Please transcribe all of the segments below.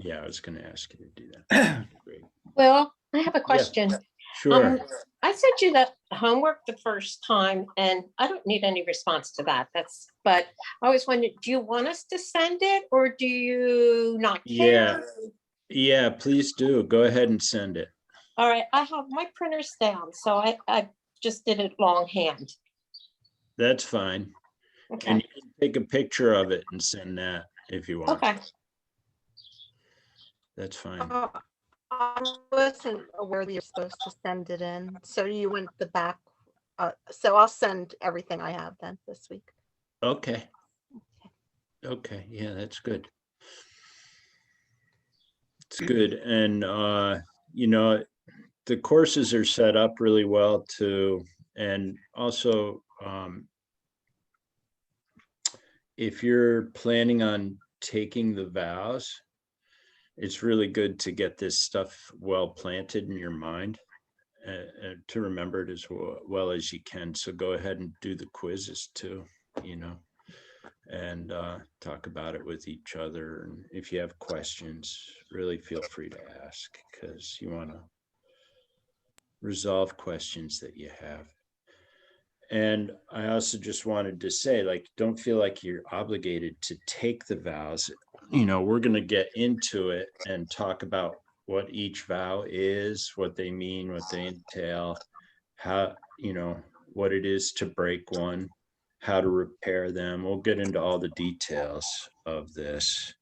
Yeah, I was going to ask you to do that. Great. Well, I have a question. Sure. I sent you the homework the first time, and I don't need any response to that. But I always wondered, do you want us to send it or do you not care? Yeah, please do. Go ahead and send it. All right, I have my printers down, so I just did it longhand. That's fine. Okay. And you can take a picture of it and send that if you want. Okay. That's fine. I wasn't aware that you're supposed to send it in. So you went the back. So I'll send everything I have then this week. Okay. Okay. Yeah, that's good. It's good. And, you know, the courses are set up really well too. And also, if you're planning on taking the vows, it's really good to get this stuff well planted in your mind to remember it as well as you can. So go ahead and do the quizzes too, you know, and talk about it with each other. And if you have questions, really feel free to ask, because you want to resolve questions that you have. And I also just wanted to say, like, don't feel like you're obligated to take the vows. You know, we're going to get into it and talk about what each vow is, what they mean, what they entail, how, you know, what it is to break one, how to repair them. We'll get into all the details of this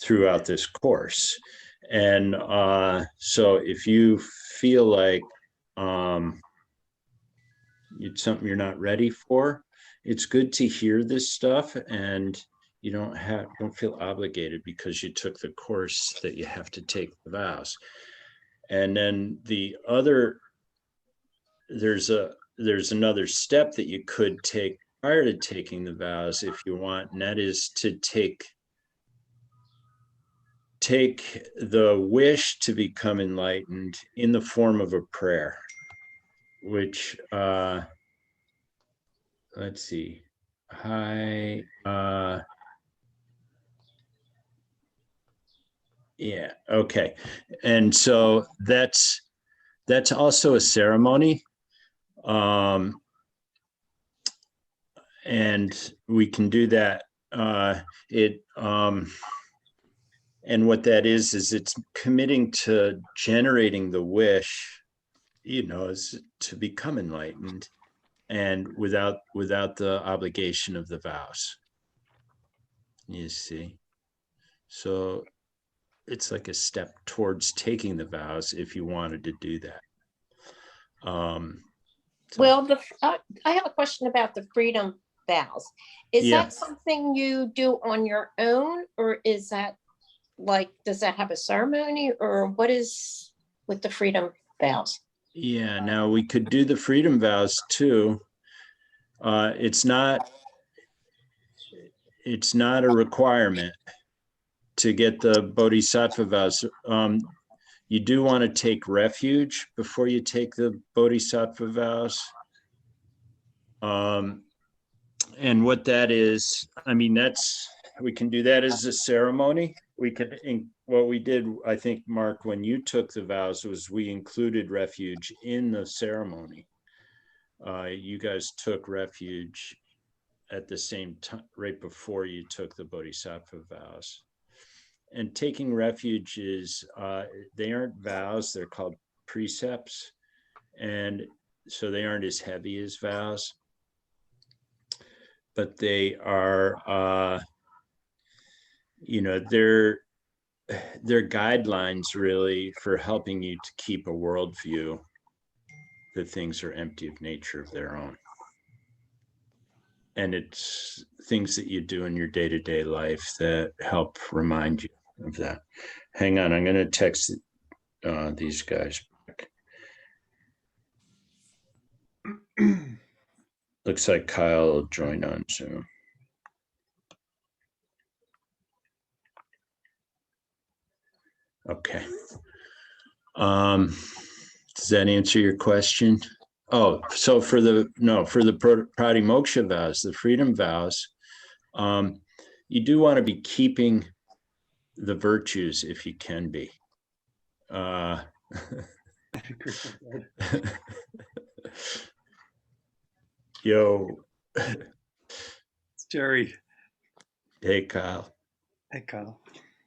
throughout this course. And so if you feel like it's something you're not ready for, it's good to hear this stuff, and you don't feel obligated because you took the course that you have to take the vows. And then there's another step that you could take prior to taking the vows if you want, and that is to take the wish to become enlightened in the form of a prayer, which let's see. Yeah, okay. And so that's also a ceremony. And we can do that. And what that is it's committing to generating the wish, you know, is to become enlightened, and without the obligation of the vows. You see, so it's like a step towards taking the vows if you wanted to do that. Well, I have a question about the freedom vows. Is that something you do on your own, or is that like, does that have a ceremony, or what is with the freedom vows? Yeah, now we could do the freedom vows too. It's not a requirement to get the bodhisattva vows. You do want to take refuge before you take the bodhisattva vows. And what that is, I mean, we can do that as a ceremony. What we did, I think, Mark, when you took the vows, was we included refuge in the ceremony. You guys took refuge at the same time, right before you took the bodhisattva vows. And taking refuge is, they aren't vows, they're called precepts. And so they aren't as heavy as vows, but they are, you know, they're guidelines really for helping you to keep a worldview that things are empty of nature of their own. And it's things that you do in your day-to-day life that help remind you of that. Hang on, I'm going to text these guys back. Looks like Kyle will join on Zoom. Okay. Does that answer your question? Oh, so for the pratimoksha vows, the freedom vows, you do want to be keeping the virtues if you can be. Yo, It's Jerry. hey Kyle. Hey, Kyle.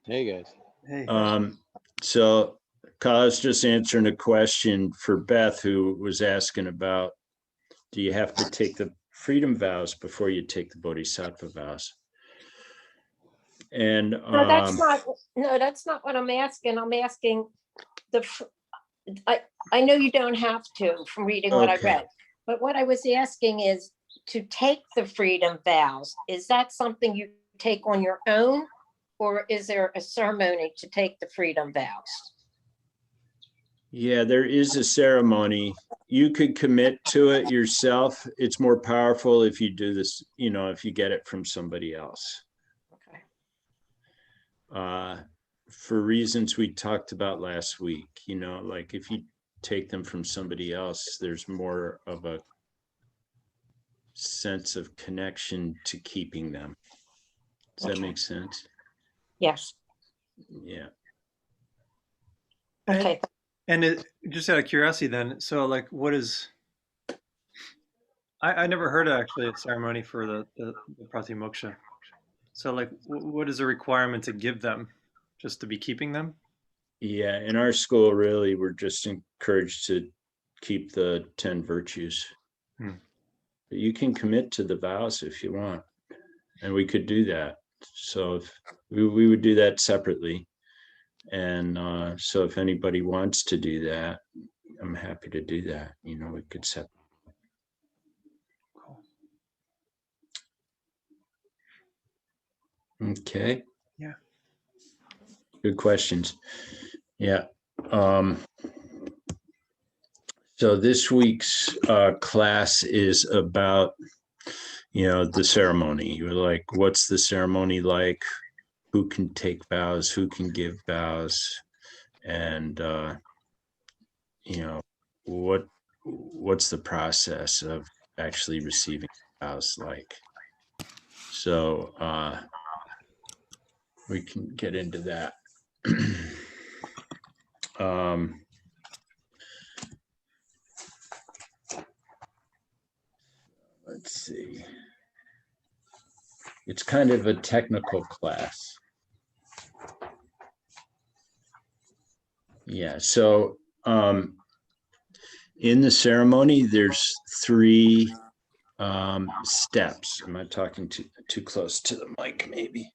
Hey guys. Hey. So Kyle is just answering a question for Beth, who was asking about, do you have to take the freedom vows before you take the bodhisattva vows? And No, that's not what I'm asking. I'm asking I know you don't have to from reading what I Okay. read, but what I was asking is to take the freedom vows. Is that something you take on your own, or is there a ceremony to take the freedom vows? Yeah, there is a ceremony. You could commit to it yourself. It's more powerful if you do this, if you get it from somebody else. Okay. For reasons we talked about last week, like if you take them from somebody else, there's more of a sense of connection to keeping them. Does that make sense? Yes. Yeah. Okay. And just out of curiosity then, so like what is, I never heard actually a ceremony for the pratimoksha. So like what is the requirement to give them? Just to be keeping them? Yeah, in our school, really, we're just encouraged to keep the 10 virtues. But you can commit to the vows if you want, and we could do that. So if we would do that separately. And so if anybody wants to do that, I'm happy to do that. We could set. Okay. Yeah. Good questions. Yeah. So this week's class is about, the ceremony. You're like, what's the ceremony like? Who can take vows? Who can give vows? And, what's the process of actually receiving vows like? So we can get into that. Let's see. It's kind of a technical class. Yeah. So in the ceremony, there's 3 steps. Am I talking too close to the mic? Maybe.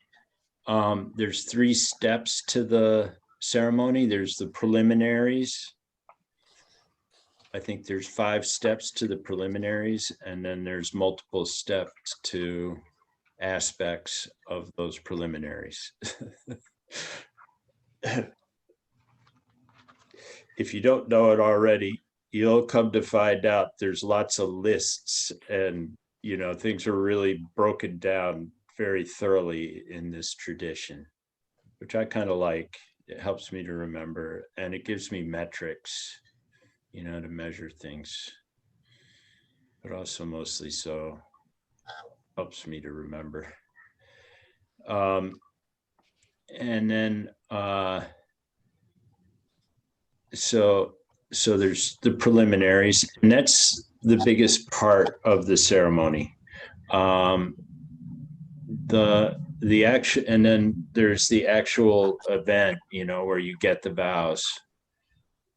There's 3 steps to the ceremony. There's the preliminaries. I think there's 5 steps to the preliminaries, and then there's multiple steps to aspects of those preliminaries. If you don't know it already, you'll come to find out there's lots of lists, and things are really broken down very thoroughly in this tradition, which I kind of like. It helps me to remember, and it gives me metrics, to measure things, but also mostly so helps me to remember. And then so there's the preliminaries, and that's the biggest part of the ceremony. The action, and then there's the actual event, where you get the vows,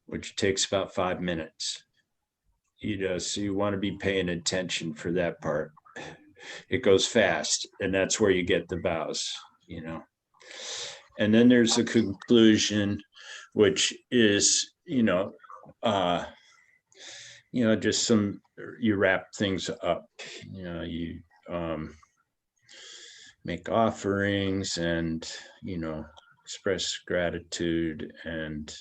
which takes about 5 minutes. So you want to be paying attention for that part. It goes fast, and that's where you get the vows, And then there's a conclusion, which is, just you wrap things up. You make offerings and, express gratitude and,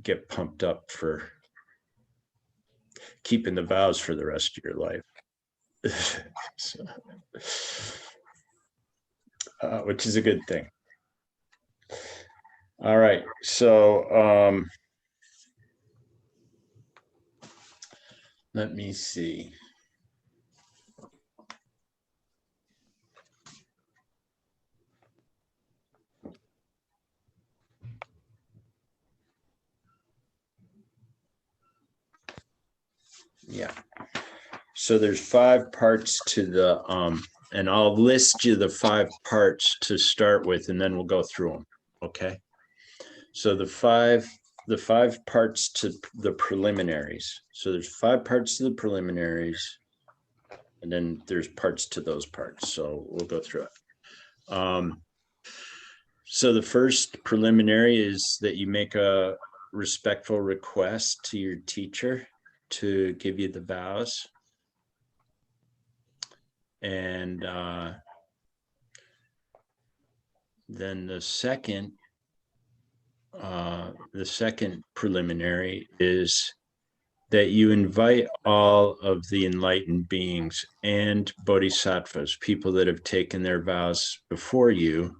get pumped up for keeping the vows for the rest of your life. So, which is a good thing. All right. So let me see. Yeah. So there's 5 parts to the, and I'll list you the 5 parts to start with, and then we'll go through them. Okay. So the five parts to the preliminaries. So there's 5 parts to the preliminaries, and then there's parts to those parts. So we'll go through it. So the first preliminary is that you make a respectful request to your teacher to give you the vows. And then the second preliminary is that you invite all of the enlightened beings and bodhisattvas, people that have taken their vows before you,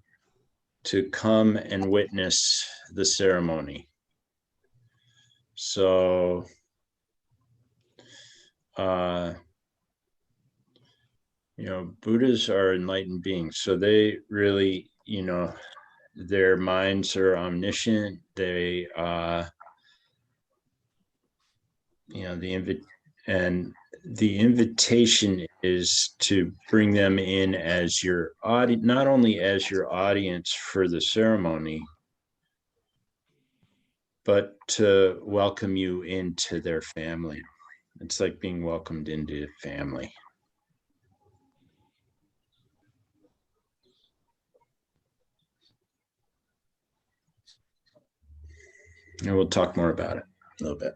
to come and witness the ceremony. So, Buddhas are enlightened beings. So they really, their minds are omniscient. They, the invitation is to bring them in as your audience, not only as your audience for the ceremony, but to welcome you into their family. It's like being welcomed into family. And we'll talk more about it a little bit.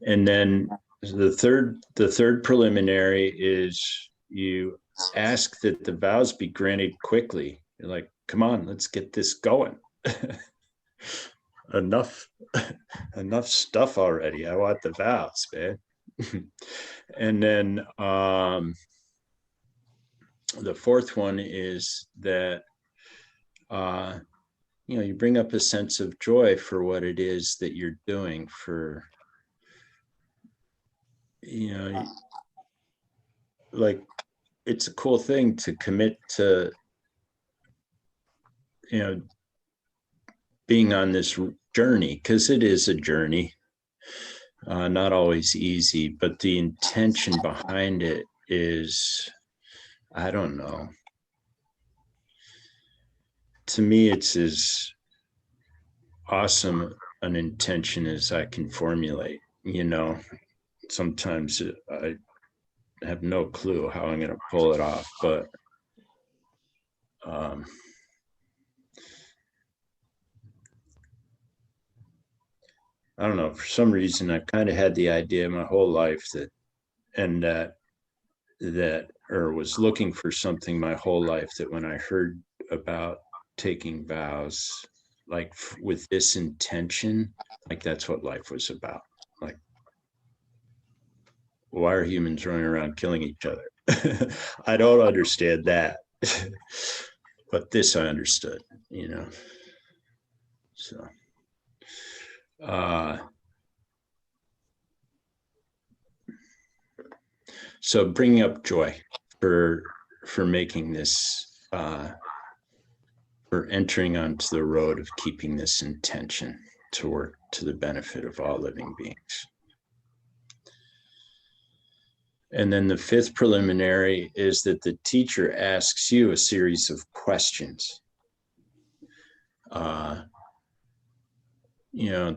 And then the third preliminary is you ask that the vows be granted quickly. You're like, come on, let's get this going. enough stuff already. I want the vows, man. And then the fourth one is that you bring up a sense of joy for what it is that you're doing, for like, it's a cool thing to commit to being on this journey, because it is a journey, not always easy, but the intention behind it is, I don't know, to me it's as awesome an intention as I can formulate. Sometimes I have no clue how I'm going to pull it off, but I don't know, for some reason I've kind of had the idea my whole life or was looking for something my whole life, that when I heard about taking vows, like with this intention, like that's what life was about. Like, why are humans running around killing each other? I don't understand that. But this I understood, So so bringing up joy for making this, for entering onto the road of keeping this intention to work to the benefit of all living beings. And then the fifth preliminary is that the teacher asks you a series of questions,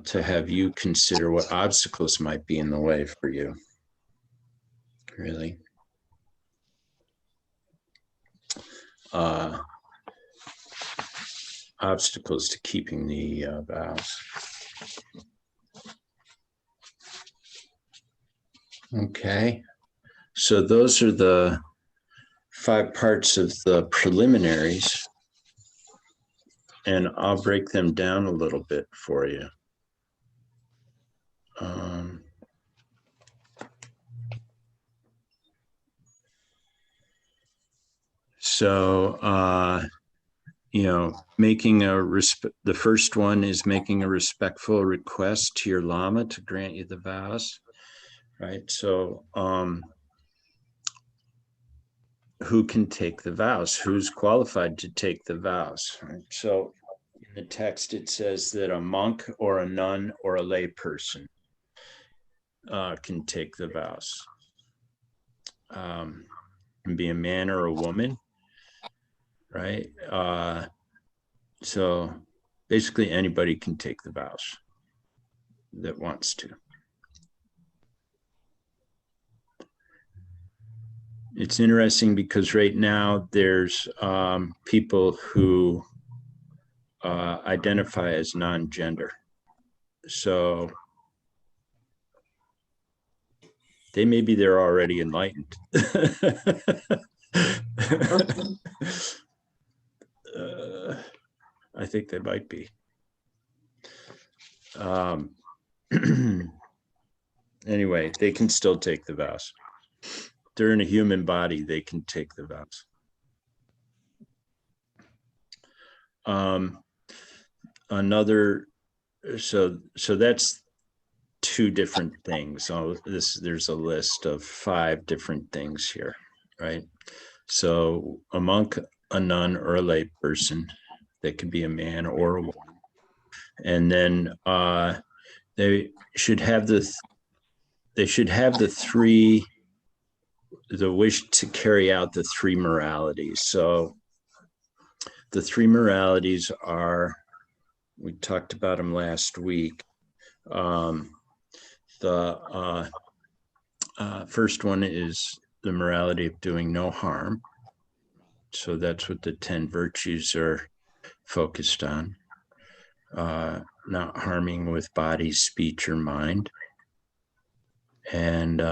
to have you consider what obstacles might be in the way for you. Really. Obstacles to keeping the vows. Okay. So those are the 5 parts of the preliminaries, and I'll break them down a little bit for you. The first one is making a respectful request to your Lama to grant you the vows, right? So, who can take the vows? Who's qualified to take the vows? Right? So in the text, it says that a monk or a nun or a lay person. can take the vows. Can be a man or a woman, right? So basically anybody can take the vows that wants to. It's interesting because right now there's people who identify as non-gender. So they may be there already enlightened. I think they might be. Anyway, they can still take the vows. They're in a human body, they can take the vows. Another, so that's two different things. So there's a list of 5 different things here, right? So a monk, a nun, or a lay person, that could be a man or a woman. And then they should have the wish to carry out the 3 moralities. So the 3 moralities are, we talked about them last week. The first one is the morality of doing no harm. So that's what the 10 virtues are focused on. Not harming with body, speech, or mind. And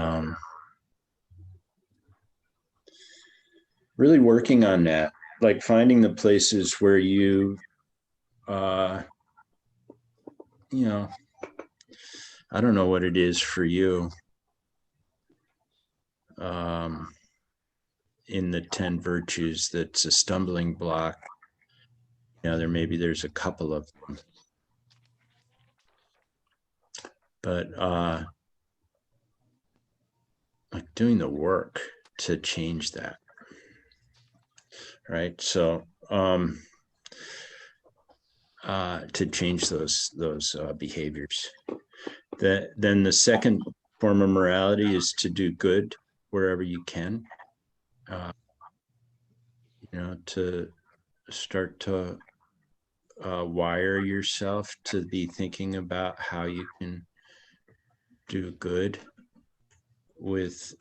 really working on that, like finding the places where you know, I don't know what it is for you in the 10 virtues that's a stumbling block. You know, there's a couple of them. But like doing the work to change that, right? So to change those behaviors. Then the second form of morality is to do good wherever you can. You know, to start to wire yourself to be thinking about how you can do good with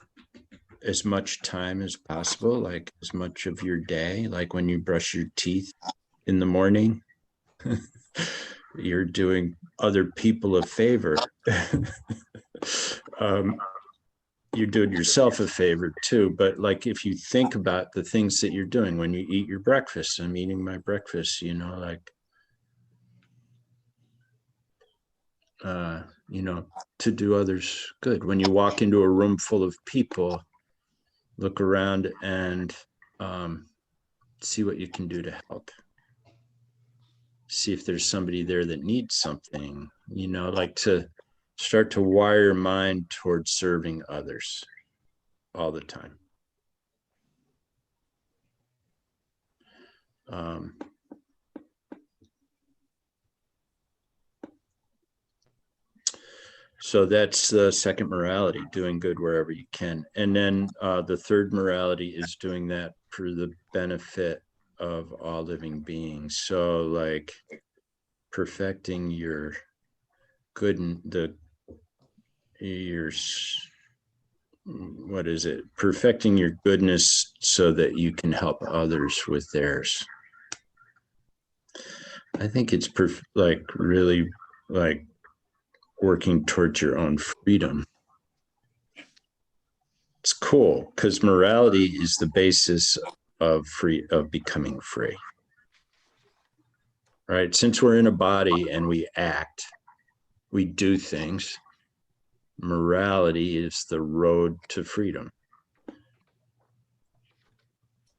as much time as possible, like as much of your day, like when you brush your teeth in the morning, you're doing other people a favor. You're doing yourself a favor too. But like, if you think about the things that you're doing when you eat your breakfast, I'm eating my breakfast, you know, like, you know, to do others good. When you walk into a room full of people, look around and see what you can do to help. See if there's somebody there that needs something, you know, like to start to wire your mind towards serving others all the time. So that's the second morality, doing good wherever you can. And then the third morality is doing that for the benefit of all living beings. So like perfecting your good and what is it? Perfecting your goodness so that you can help others with theirs. I think it's like really like working towards your own freedom. It's cool because morality is the basis of becoming free. Right? Since we're in a body and we act, we do things. Morality is the road to freedom.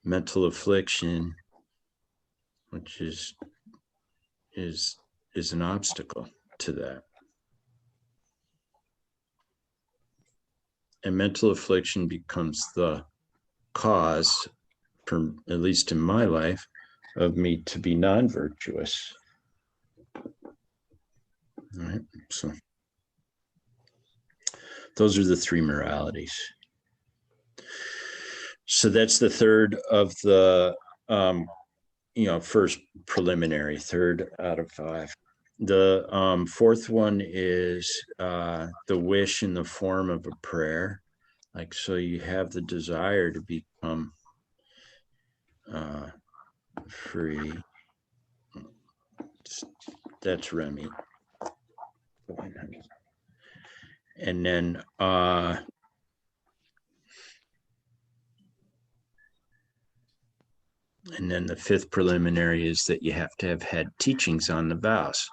Mental affliction, which is an obstacle to that. And mental affliction becomes the cause, for, at least in my life, of me to be non-virtuous. All right, Those are the three moralities. So that's the third of the, first preliminary, third out of 5. The fourth one is the wish in the form of a prayer. Like, so you have the desire to become free. That's Remy. And then the fifth preliminary is that you have to have had teachings on the vows.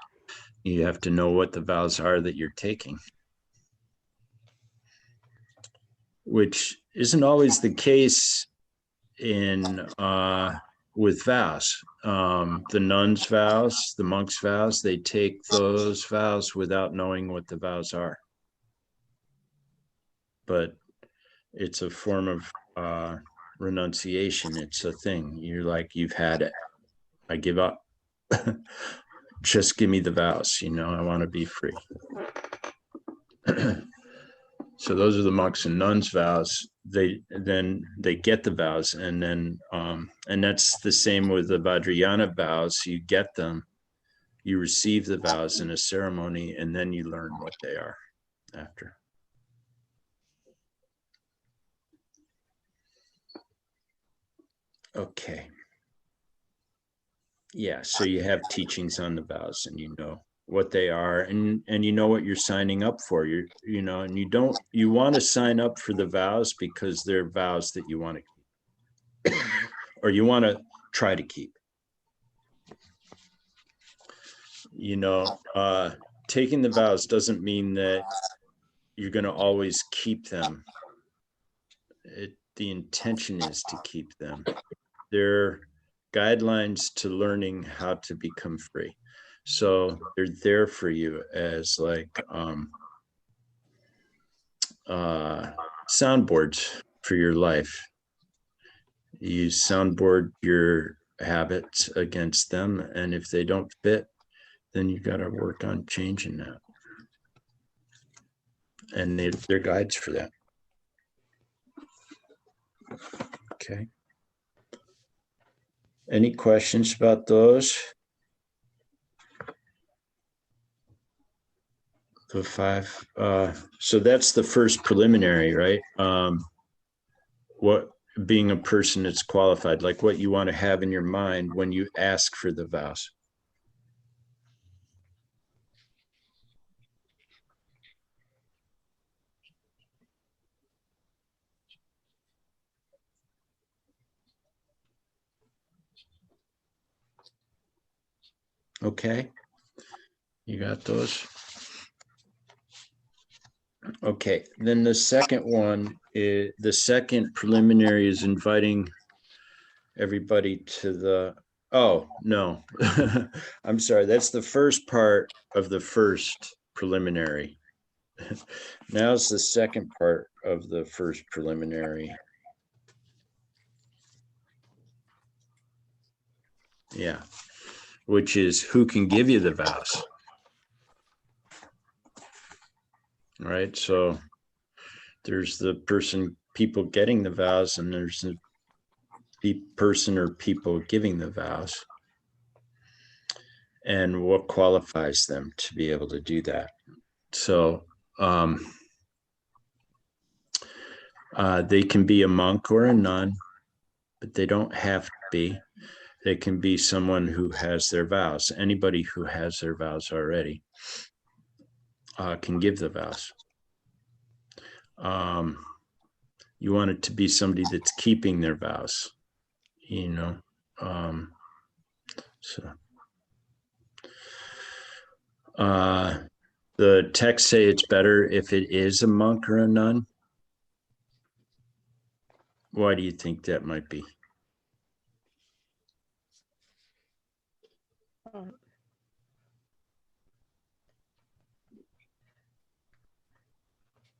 You have to know what the vows are that you're taking, which isn't always the case in with vows. The nuns' vows, the monks' vows, they take those vows without knowing what the vows are. But it's a form of renunciation. It's a thing. You're like, you've had it. I give up. Just give me the vows. I want to be free. So those are the monks and nuns' vows. They get the vows, and then and that's the same with the Vajrayana vows. You get them, you receive the vows in a ceremony, and then you learn what they are after. Okay. Yeah, so you have teachings on the vows, and you know what they are, and you know what you're signing up for. And you want to sign up for the vows because they're vows that you want to keep or you want to try to keep. Taking the vows doesn't mean that you're going to always keep them. The intention is to keep them. They're guidelines to learning how to become free. So they're there for you as like soundboards for your life. You soundboard your habits against them, and if they don't fit, then you got to work on changing that. And they're guides for that. Okay. Any questions about those? The 5. So that's the first preliminary, right? What being a person that's qualified, like what you want to have in your mind when you ask for the vows. Okay. You got those? Okay. Then the second one is the second preliminary is inviting everybody to the, oh, no. I'm sorry. That's the first part of the first preliminary. Now it's the second part of the first preliminary. Yeah. Which is who can give you the vows. All right. So there's the people getting the vows, and there's the person or people giving the vows. And what qualifies them to be able to do that. So they can be a monk or a nun, but they don't have to be. They can be someone who has their vows. Anybody who has their vows already can give the vows. You want it to be somebody that's keeping their vows, the texts say it's better if it is a monk or a nun. Why do you think that might be?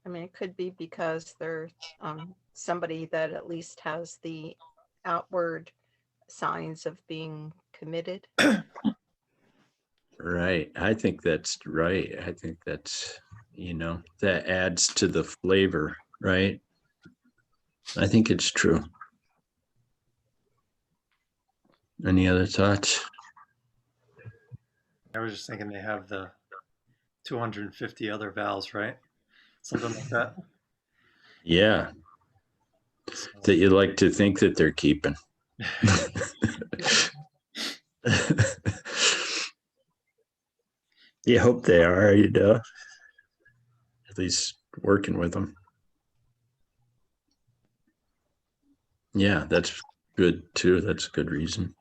I mean, it could be because they're somebody that at least has the outward signs of being committed. Right. I think that's right. I think that's, that adds to the flavor, right? I think it's true. Any other thoughts? I was just thinking they have the 250 other vows, right? Something like that. Yeah, So, that you like to think that they're keeping. You hope they are, at least working with them. Yeah, that's good too. That's a good reason.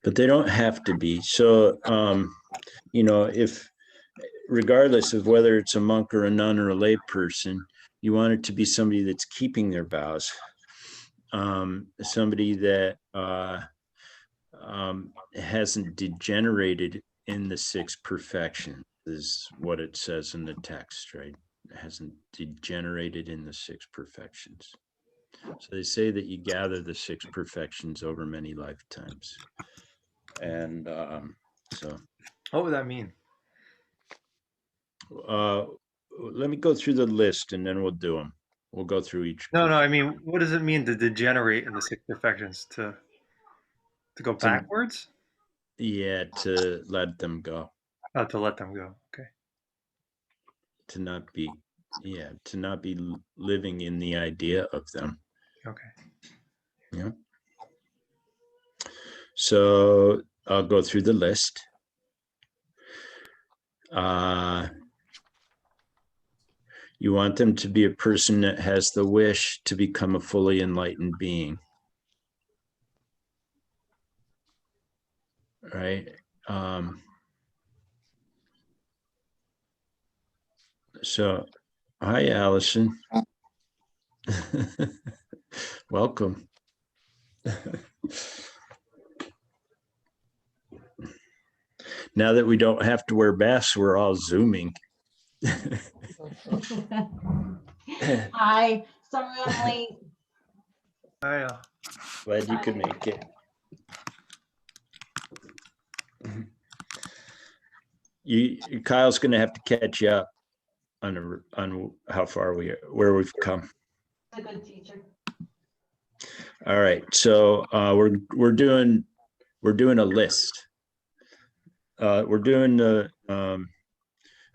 But they don't have to be. So, if regardless of whether it's a monk or a nun or a lay person, you want it to be somebody that's keeping their vows. Somebody that hasn't degenerated in the six perfections is what it says in the text, right? It hasn't degenerated in the six perfections. So they say that you gather the six perfections over many lifetimes. And so what would that mean? let me go through the list and then we'll do them. We'll go through each. No, I mean, what does it mean to degenerate in the six perfections? To go backwards? Yeah, to let them go. Oh, to let them go. Okay. To not be living in the idea of them. Okay. Yeah. So I'll go through the list. You want them to be a person that has the wish to become a fully enlightened being. Right? So, hi, Allison. Welcome. Now that we don't have to wear masks, we're all Zooming. Hi, sorry I'm late. Glad you could make it. Kyle's going to have to catch you up on how far where we've come. A good teacher. All right, so we're doing a list. We're doing the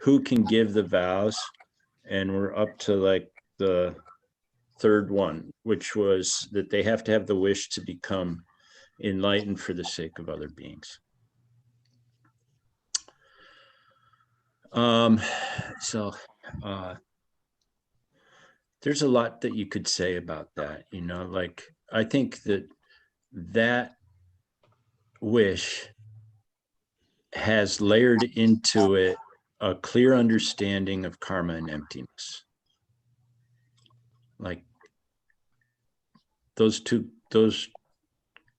who can give the vows, and we're up to like the third one, which was that they have to have the wish to become enlightened for the sake of other beings. So there's a lot that you could say about that, like I think that wish has layered into it a clear understanding of karma and emptiness. Like those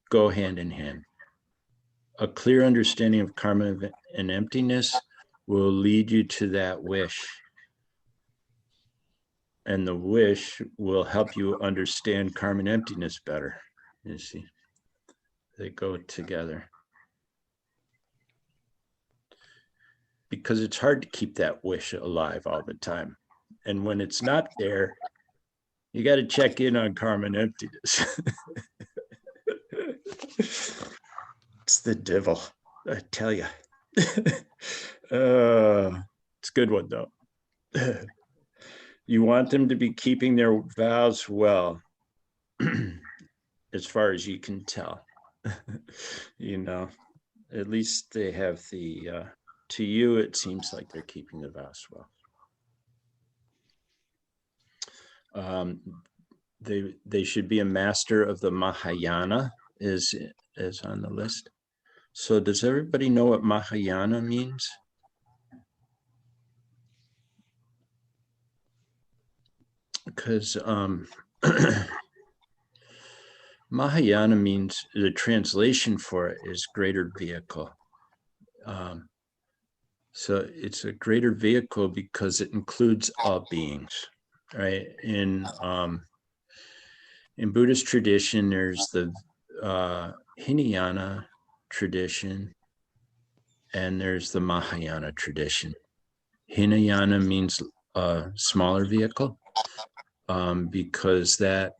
go hand in hand. A clear understanding of karma and emptiness will lead you to that wish. And the wish will help you understand karma and emptiness better. You see, they go together. Because it's hard to keep that wish alive all the time. And when it's not there, you got to check in on karma and emptiness. It's the devil, I tell you. It's a good one, though. You want them to be keeping their vows well, as far as you can tell. At least they have to you, it seems like they're keeping the vows well. They should be a master of the Mahayana, is on the list. So does everybody know what Mahayana means? Because Mahayana means, the translation for it is greater vehicle. So it's a greater vehicle because it includes all beings, right? In Buddhist tradition, there's the Hinayana tradition, and there's the Mahayana tradition. Hinayana means a smaller vehicle, because that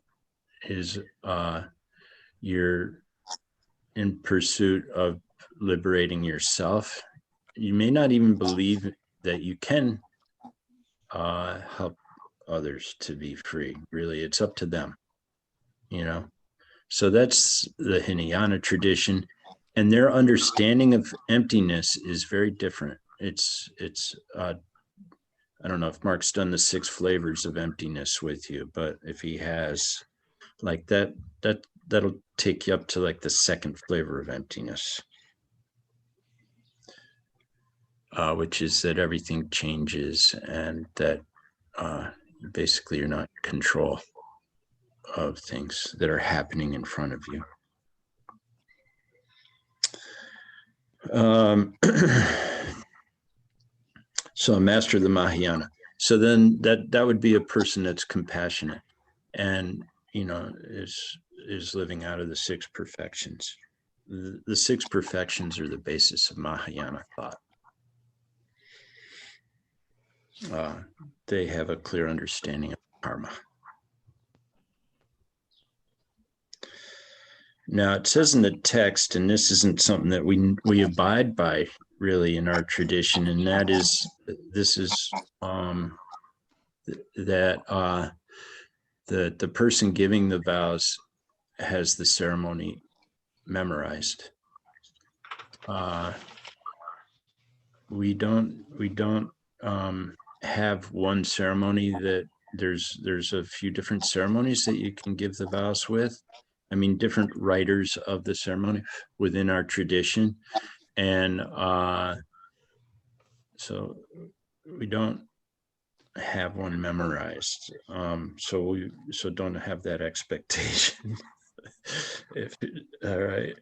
is you're in pursuit of liberating yourself. You may not even believe that you can help others to be free. Really, it's up to them, you know. So that's the Hinayana tradition, and their understanding of emptiness is very different. It's I don't know if Mark's done the 6 flavors of emptiness with you, but if he has, like that'll take you up to like the 2nd flavor of emptiness, which is that everything changes and that basically you're not in control of things that are happening in front of you. So a master of the Mahayana. So then that would be a person that's compassionate and, you know, is living out of the 6 perfections. The 6 perfections are the basis of Mahayana thought. They have a clear understanding of karma. Now it says in the text, and this isn't something that we abide by really in our tradition, and that is, this is that the person giving the vows has the ceremony memorized. We don't have one ceremony. That there's a few different ceremonies that you can give the vows with. I mean, different writers of the ceremony within our tradition. And so we don't have one memorized. So don't have that expectation. All right.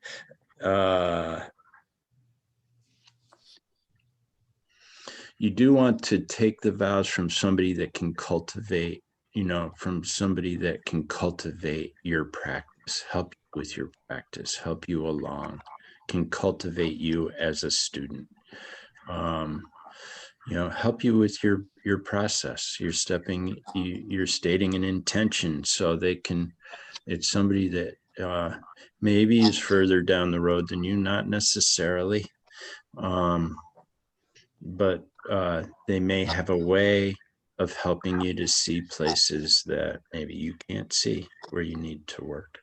You do want to take the vows from somebody that can cultivate, from somebody that can cultivate your practice, help you with your practice, help you along, can cultivate you as a student, help you with your process. You're stating an intention, so it's somebody that maybe is further down the road than you, not necessarily, but they may have a way of helping you to see places that maybe you can't see, where you need to work.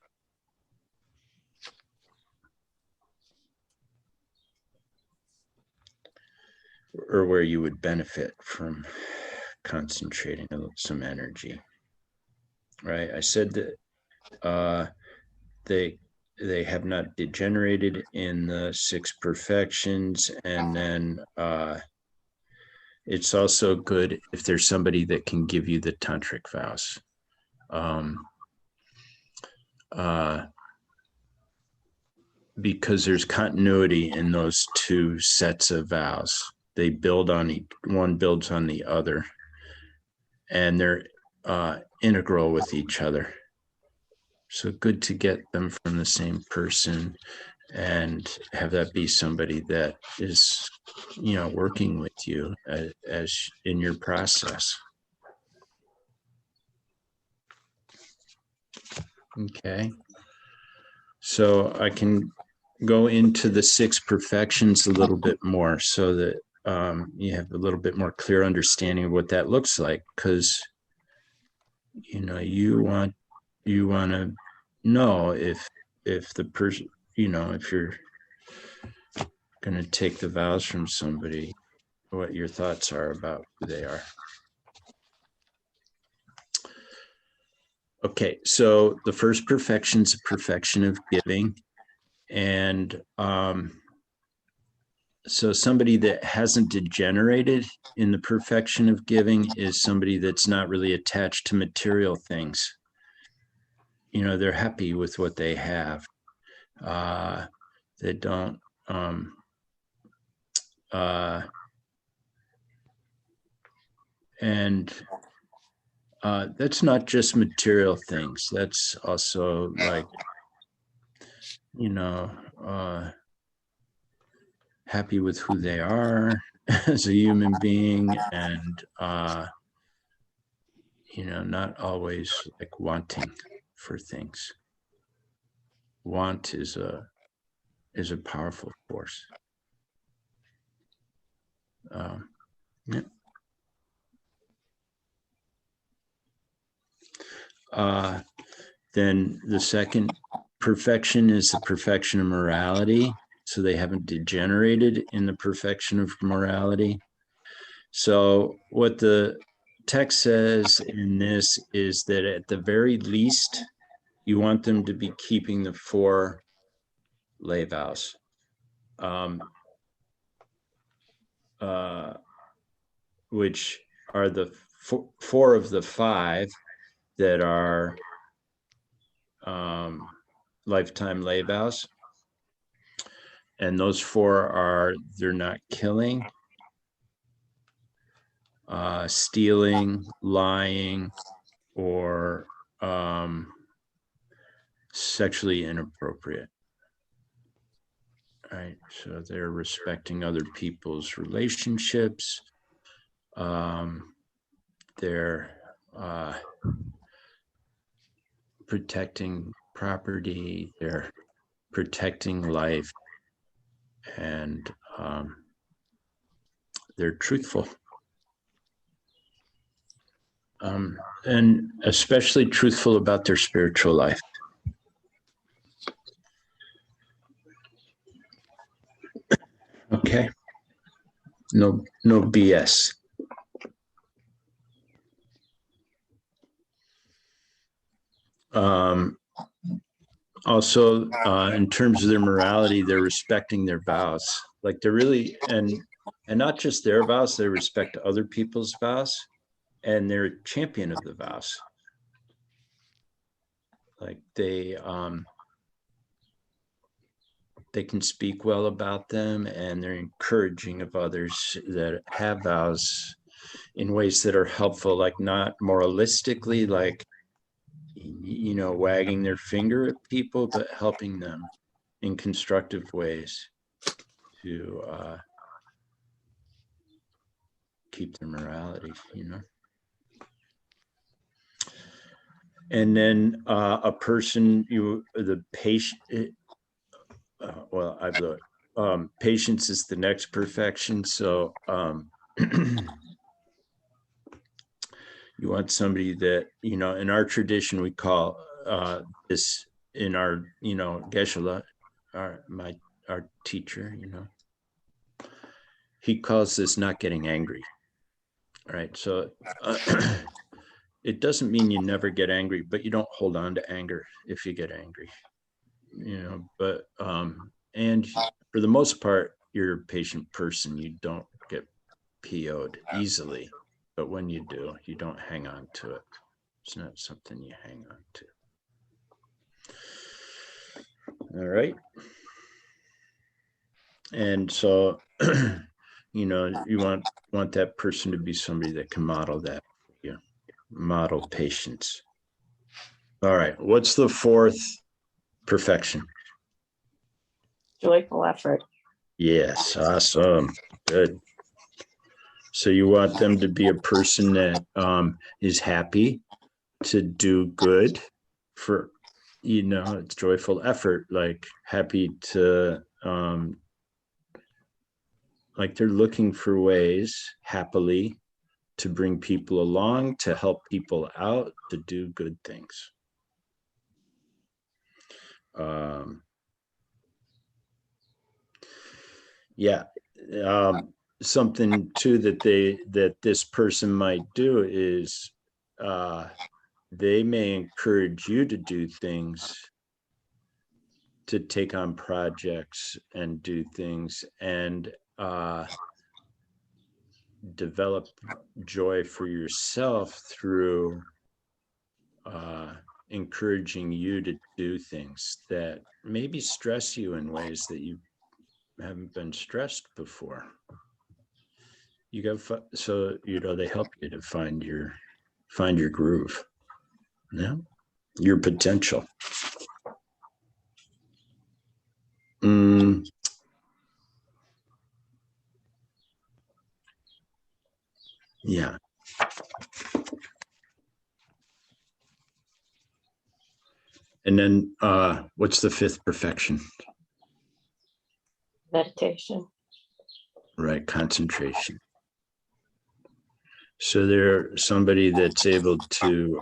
Or where you would benefit from concentrating some energy, right? I said that they have not degenerated in the 6 perfections, and then it's also good if there's somebody that can give you the tantric vows. Because there's continuity in those 2 sets of vows. They build on one builds on the other, and they're integral with each other. So good to get them from the same person and have that be somebody that is, working with you as in your process. Okay. So I can go into the 6 perfections a little bit more, so that you have a little bit more clear understanding of what that looks like, because you want to know if the person, if you're going to take the vows from somebody, what your thoughts are about who they are. Okay, so the first perfection is a perfection of giving. And so somebody that hasn't degenerated in the perfection of giving is somebody that's not really attached to material things. They're happy with what they have. They don't and that's not just material things. That's also like, happy with who they are as a human being, and not always like wanting for things. Want is a powerful force. Yeah. Then the second perfection is the perfection of morality. So they haven't degenerated in the perfection of morality. So what the text says in this is that at the very least, you want them to be keeping the 4 lay vows. Which are the 4 of the 5 that are lifetime lay vows. And those 4 are, they're not killing, stealing, lying, or sexually inappropriate. Right, so they're respecting other people's relationships. They're protecting property. They're protecting life, and they're truthful. And especially truthful about their spiritual life. Okay. No BS. Also, in terms of their morality, they're respecting their vows. Like they're really, and not just their vows, they respect other people's vows, and they're a champion of the vows. Like they can speak well about them, and they're encouraging of others that have vows in ways that are helpful, like not moralistically, like, wagging their finger at people, but helping them in constructive ways to keep their morality, And then a person, the patient, well, I've looked. Patience is the next perfection. So you want somebody that, in our tradition, we call this in our, Geshe-la, our teacher, he calls this not getting angry. All right. So it doesn't mean you never get angry, but you don't hold on to anger if you get angry, but, and for the most part, you're a patient person. You don't get PO'd easily, but when you do, you don't hang on to it. It's not something you hang on to. All right. And so, you want that person to be somebody that can model that, model patience. All right. What's the 4th perfection? Joyful effort. Yes. Awesome. Good. So you want them to be a person that is happy to do good for, it's joyful effort, like happy to, like they're looking for ways happily to bring people along, to help people out, to do good things. Yeah. Something too that this person might do is they may encourage you to do things, to take on projects and do things, and develop joy for yourself through encouraging you to do things that maybe stress you in ways that you haven't been stressed before. You go, so they help you to find your groove, your potential. Yeah. And then what's the fifth perfection? Meditation. Right, concentration. So they're somebody that's able to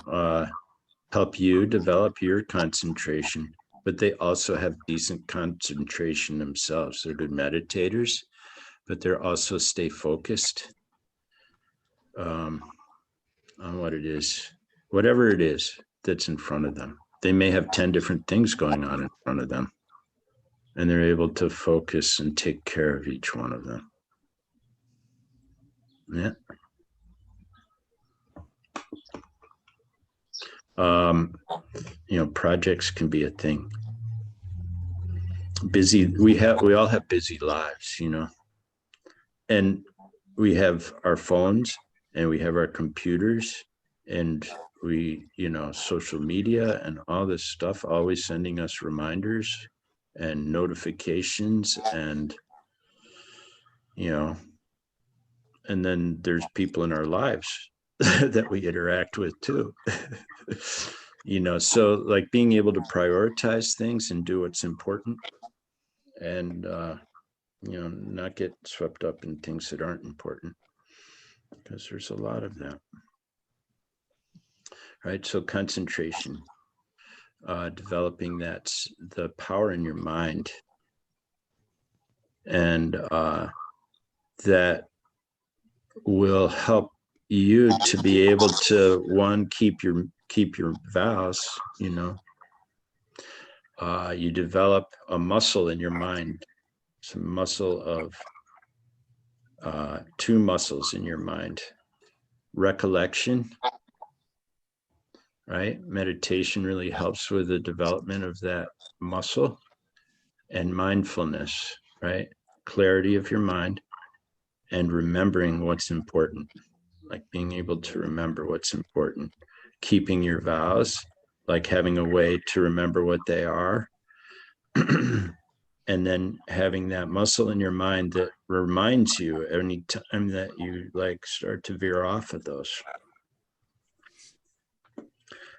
help you develop your concentration, but they also have decent concentration themselves. They're good meditators, but they're also stay focused on what it is, whatever it is that's in front of them. They may have 10 different things going on in front of them, and they're able to focus and take care of each one of them. Yeah. Projects can be a thing. Busy, we all have busy lives, and we have our phones and we have our computers and we, social media and all this stuff always sending us reminders and notifications and, and then there's people in our lives that we interact with too. So like being able to prioritize things and do what's important and, not get swept up in things that aren't important, because there's a lot of that. Right. So concentration, developing that's the power in your mind. And that will help you to be able to, one, keep your vows, you develop a muscle in your mind, some muscle of two muscles in your mind, recollection, right? Meditation really helps with the development of that muscle, and mindfulness, right? Clarity of your mind and remembering what's important, like being able to remember what's important, keeping your vows, like having a way to remember what they are. And then having that muscle in your mind that reminds you any time that you like start to veer off of those.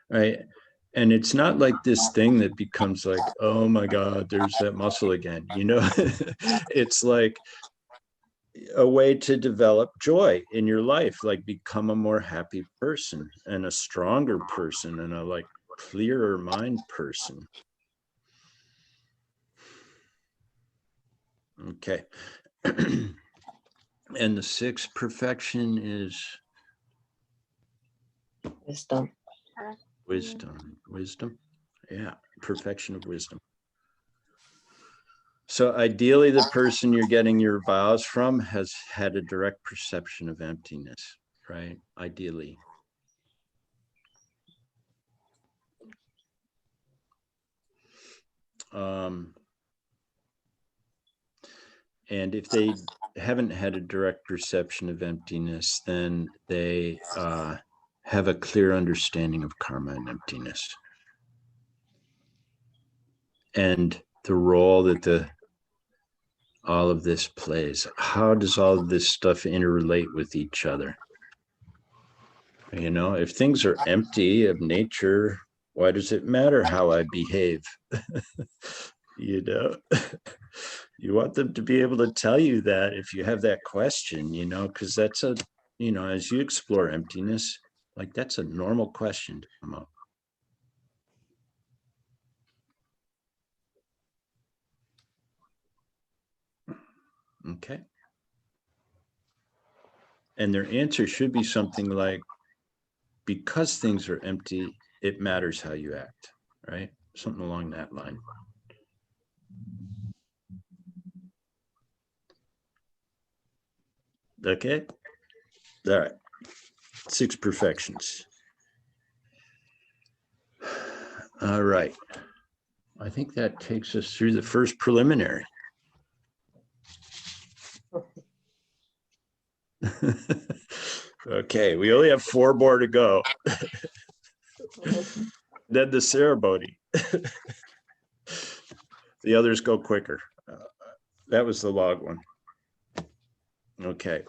Right. And it's not like this thing that becomes like, oh my God, there's that muscle again. It's like a way to develop joy in your life, like become a more happy person and a stronger person and a like clearer mind person. Okay. And the sixth perfection is wisdom. Yeah. Perfection of wisdom. So ideally, the person you're getting your vows from has had a direct perception of emptiness, right? Ideally. And if they haven't had a direct perception of emptiness, then they have a clear understanding of karma and emptiness. And the role that all of this plays. How does all of this stuff interrelate with each other? If things are empty of nature, why does it matter how I behave? You want them to be able to tell you that if you have that question, because that's as you explore emptiness, like that's a normal question to come up. Okay. And their answer should be something like, because things are empty, it matters how you act, right? Something along that line. Okay. All right. 6 perfections. All right. I think that takes us through the first preliminary. Okay, we only have 4 more to go. Then the ceremony. The others go quicker. That was the log one. Okay.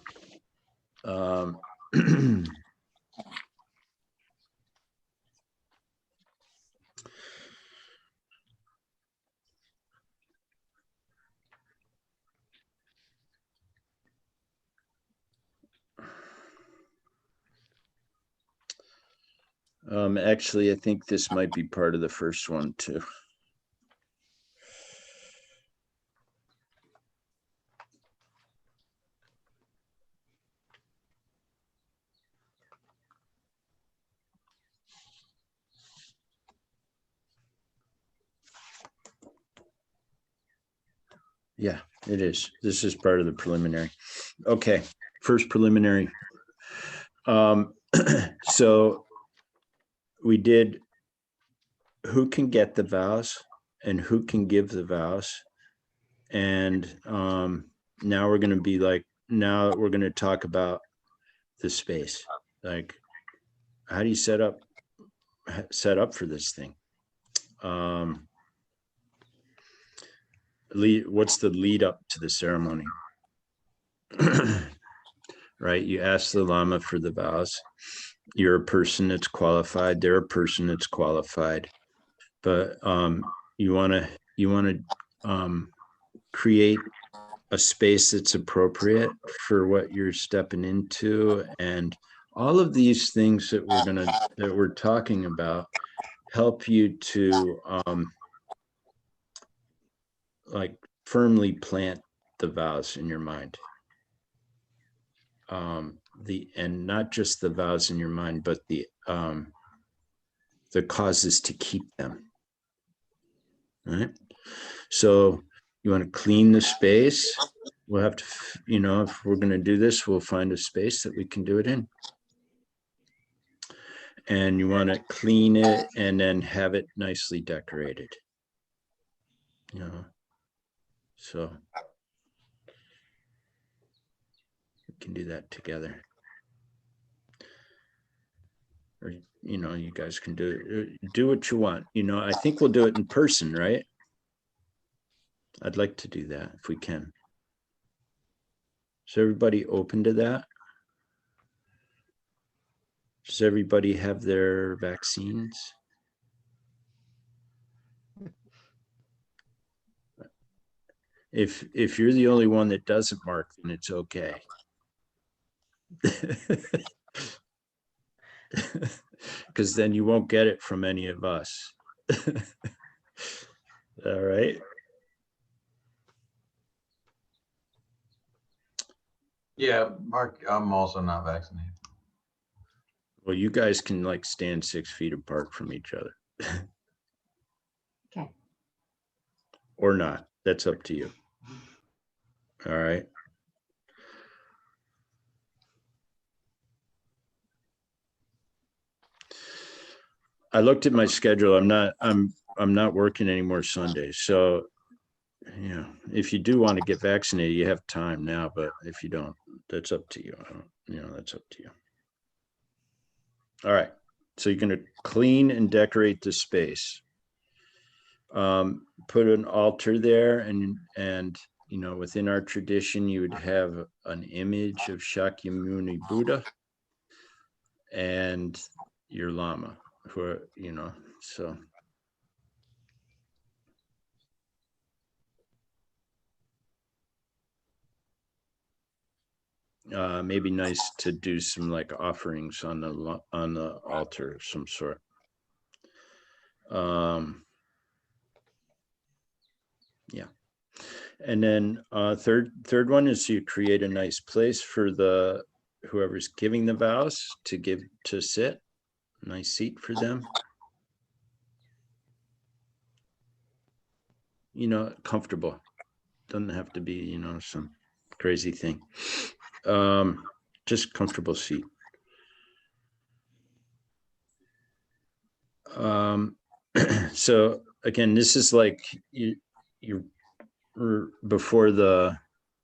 Actually, I think this might be part of the first one too. Yeah, it is. This is part of the preliminary. Okay, first preliminary. So we did who can get the vows and who can give the vows. And now we're going to be like, now we're going to talk about the space. Like, how do you set up for this thing? What's the lead up to the ceremony? Right? You ask the Lama for the vows. You're a person that's qualified. They're a person that's qualified. But you want to create a space that's appropriate for what you're stepping into, and all of these things that we're talking about help you to like firmly plant the vows in your mind. And not just the vows in your mind, but the causes to keep them. All right. So you want to clean the space. We'll have to, if we're going to do this, we'll find a space that we can do it in. And you want to clean it and then have it nicely decorated. So we can do that together. Or, you guys can do what you want. I think we'll do it in person, right? I'd like to do that if we can. Is everybody open to that? Does everybody have their vaccines? If you're the only one that doesn't, Mark, then it's okay. Because then you won't get it from any of us. All right. Yeah, Mark, I'm also not vaccinated. Well, you guys can like stand 6 feet apart from each other. Okay. Or not. That's up to you. All right. I looked at my schedule. I'm not working anymore Sundays. So, if you do want to get vaccinated, you have time now, but if you don't, that's up to you. That's up to you. All right. So you're going to clean and decorate the space. Put an altar there, and within our tradition, you would have an image of Shakyamuni Buddha and your Lama, so. Maybe nice to do some like offerings on the altar of some sort. Yeah. And then third one is you create a nice place for whoever's giving the vows to sit, a nice seat for them. Comfortable. Doesn't have to be, some crazy thing. Just comfortable seat. So again, this is like you're before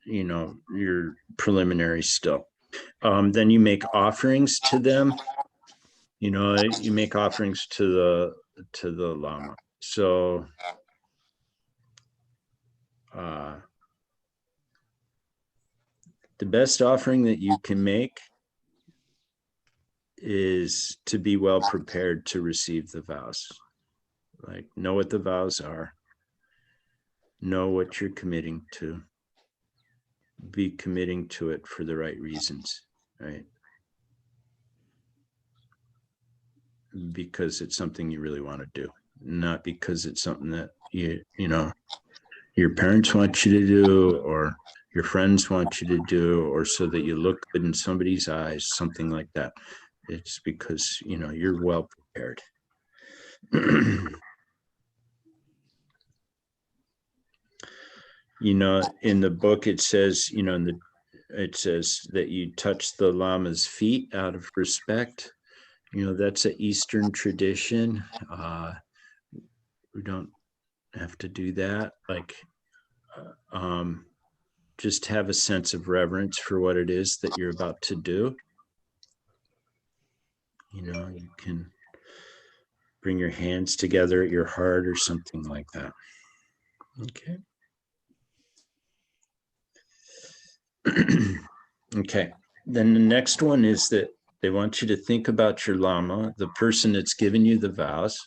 your preliminary still. Then you make offerings to them. You make offerings to the Lama. So the best offering that you can make is to be well prepared to receive the vows. Like, know what the vows are, know what you're committing to, be committing to it for the right reasons, right? Because it's something you really want to do, not because it's something that you know, your parents want you to do, or your friends want you to do, or so that you look good in somebody's eyes, something like that. It's because, you know, you're well prepared. You know, in the book, it says, you know, it says that you touch the Lama's feet out of respect. You know, that's an Eastern tradition. We don't have to do that. Like, just have a sense of reverence for what it is that you're about to do. You know, you can bring your hands together at your heart or something like that. Okay. Okay. Then the next one is that they want you to think about your Lama, the person that's given you the vows.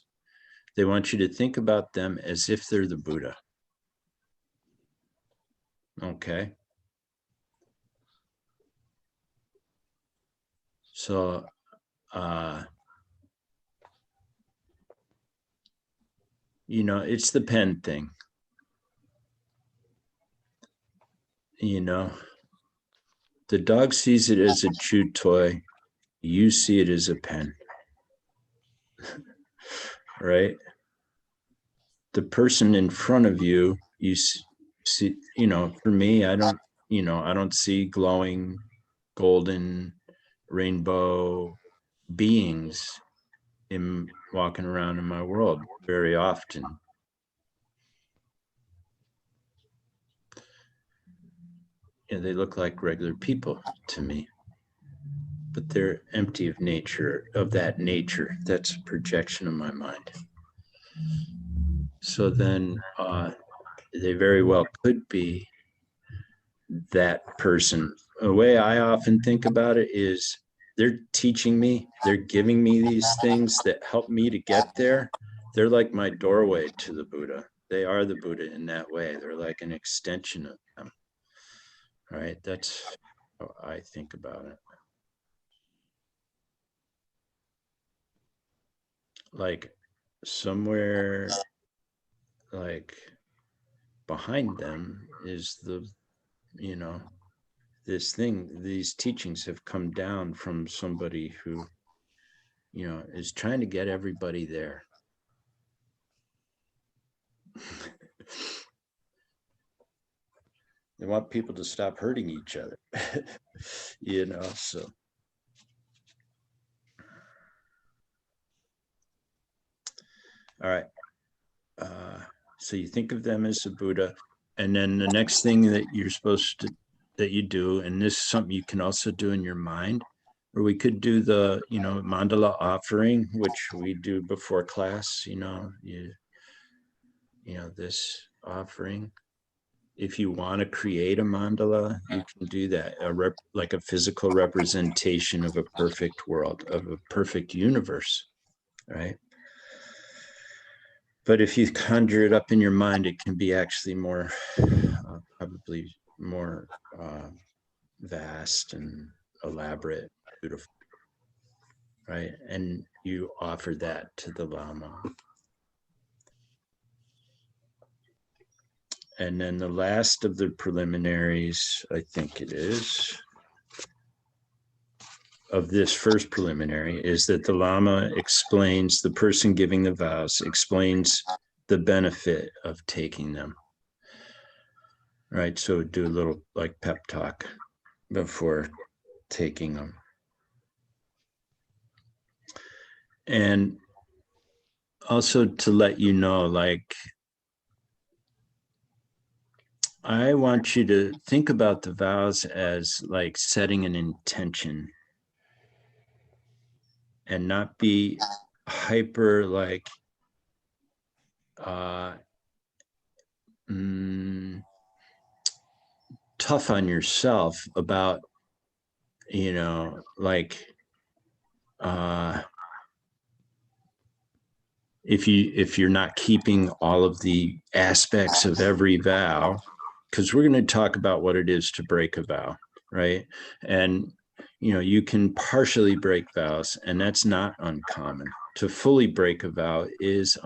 They want you to think about them as if they're the Buddha. Okay. So, you know, it's the pen thing. You know, the dog sees it as a chew toy. You see it as a pen. Right? The person in front of you, you see, you know, for me, I don't see glowing golden rainbow beings in walking around in my world very often. Yeah, they look like regular people to me, but they're empty of nature, of that nature. That's a projection of my mind. So then they very well could be that person. The way I often think about it is they're teaching me, they're giving me these things that help me to get there. They're like my doorway to the Buddha. They are the Buddha in that way. They're like an extension of them. Right? That's how I think about it. Like somewhere like behind them is the, you know, this thing, these teachings have come down from somebody who, you know, is trying to get everybody there. They want people to stop hurting each other, you know, so. All right. So you think of them as a Buddha, and then the next thing that you're supposed to, that you do, and this is something you can also do in your mind, or we could do the, you know, mandala offering, which we do before class, you know, this offering. If you want to create a mandala, you can do that, like a physical representation of a perfect world, of a perfect universe, right? But if you conjure it up in your mind, it can be actually more, probably more vast and elaborate, beautiful, right? And you offer that to the Lama. And then the last of the preliminaries, I think it is, of this first preliminary is that the Lama explains, the person giving the vows explains the benefit of taking them. Right, so do a little like pep talk before taking them. And also to let you know, like, I want you to think about the vows as like setting an intention and not be hyper like tough on yourself about, you know, like if you're not keeping all of the aspects of every vow, because we're going to talk about what it is to break a vow, right? And you can partially break vows, and that's not uncommon. To fully break a vow is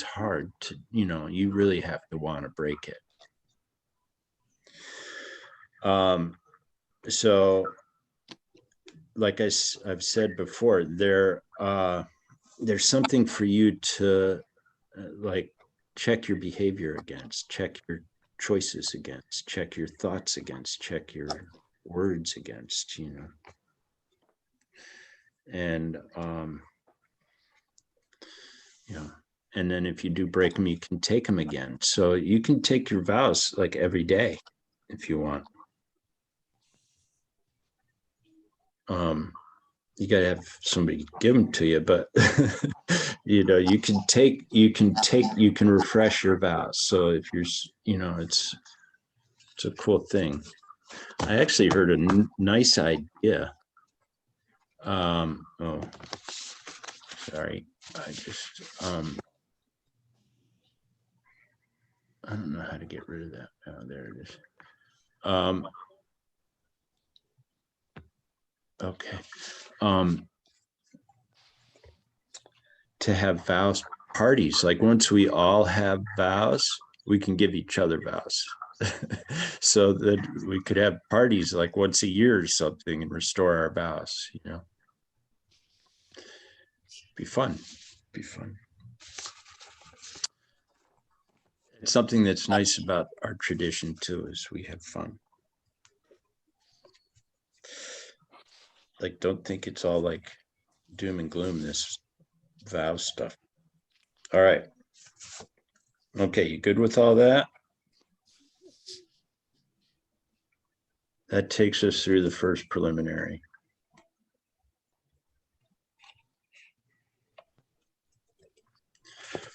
hard. To you really have to want to break it. So, like I've said before, there's something for you to like check your behavior against, check your choices against, check your thoughts against, check your words against, and and then if you do break them, you can take them again. So you can take your vows like every day if you want. You got to have somebody give them to you, but you can refresh your vows. So if you're, it's a cool thing. I actually heard a nice idea. Oh, sorry. I don't know how to get rid of that. Oh, there it is. Okay. To have vows parties, like once we all have vows, we can give each other vows. So that we could have parties like once a year or something and restore our vows, Be fun. It's something that's nice about our tradition too, is we have fun. Like, don't think it's all like doom and gloom, this vow stuff. All right. Okay, you good with all that? That takes us through the first preliminary.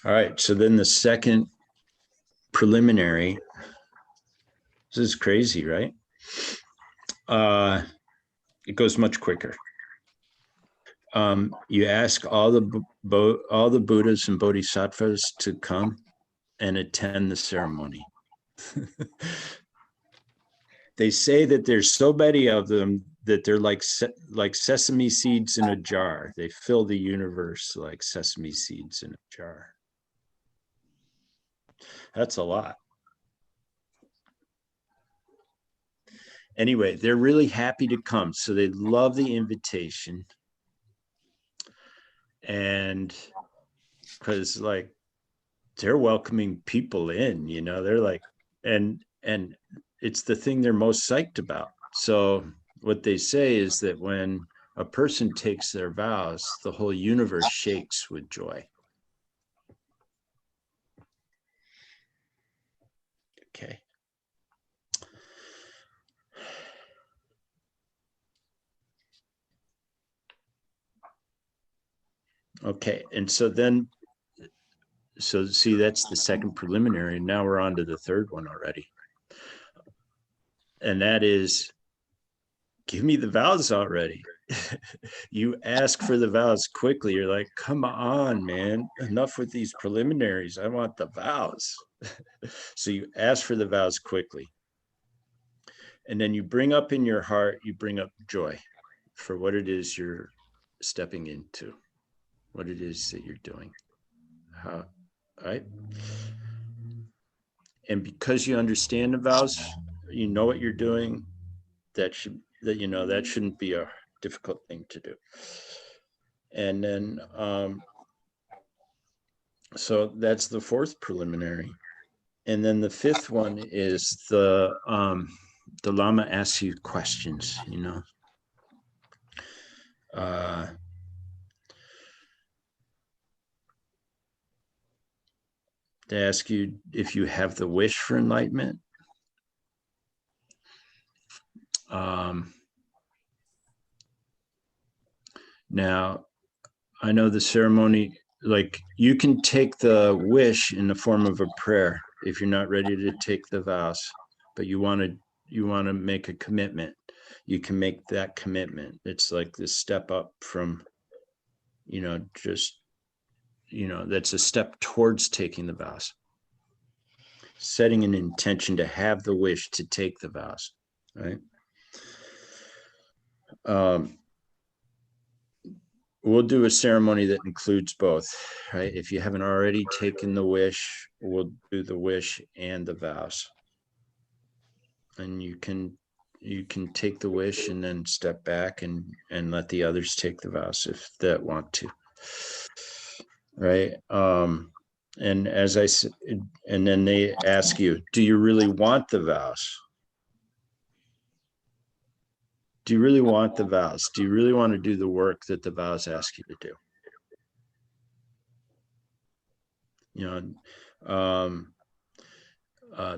All right, so then the second preliminary, this is crazy, right? It goes much quicker. You ask all the Buddhas and Bodhisattvas to come and attend the ceremony. They say that there's so many of them that they're like sesame seeds in a jar. They fill the universe like sesame seeds in a jar. That's a lot. Anyway, they're really happy to come. So they love the invitation. And because like they're welcoming people in, they're like, and it's the thing they're most psyched about. So what they say is that when a person takes their vows, the whole universe shakes with joy. Okay. Okay, and so see, that's the second preliminary. Now we're on to the third one already. And that is, give me the vows already. You ask for the vows quickly. You're like, come on, man, enough with these preliminaries. I want the vows. So you ask for the vows quickly. And then you bring up in your heart, you bring up joy for what it is you're stepping into, what it is that you're doing. How, right? And because you understand the vows, you know what you're doing, that shouldn't be a difficult thing to do. And then so that's the fourth preliminary. And then the fifth one is the Lama asks you questions, they ask you if you have the wish for enlightenment. Now, I know the ceremony, like you can take the wish in the form of a prayer if you're not ready to take the vows, but you want to make a commitment. You can make that commitment. It's like this step up from just, that's a step towards taking the vows. Setting an intention to have the wish to take the vows, right? We'll do a ceremony that includes both, right? If you haven't already taken the wish, we'll do the wish and the vows. And you can take the wish and then step back and let the others take the vows if they want to, right? And as I said, and then they ask you, do you really want the vows? Do you really want the vows? Do you really want to do the work that the vows ask you to do?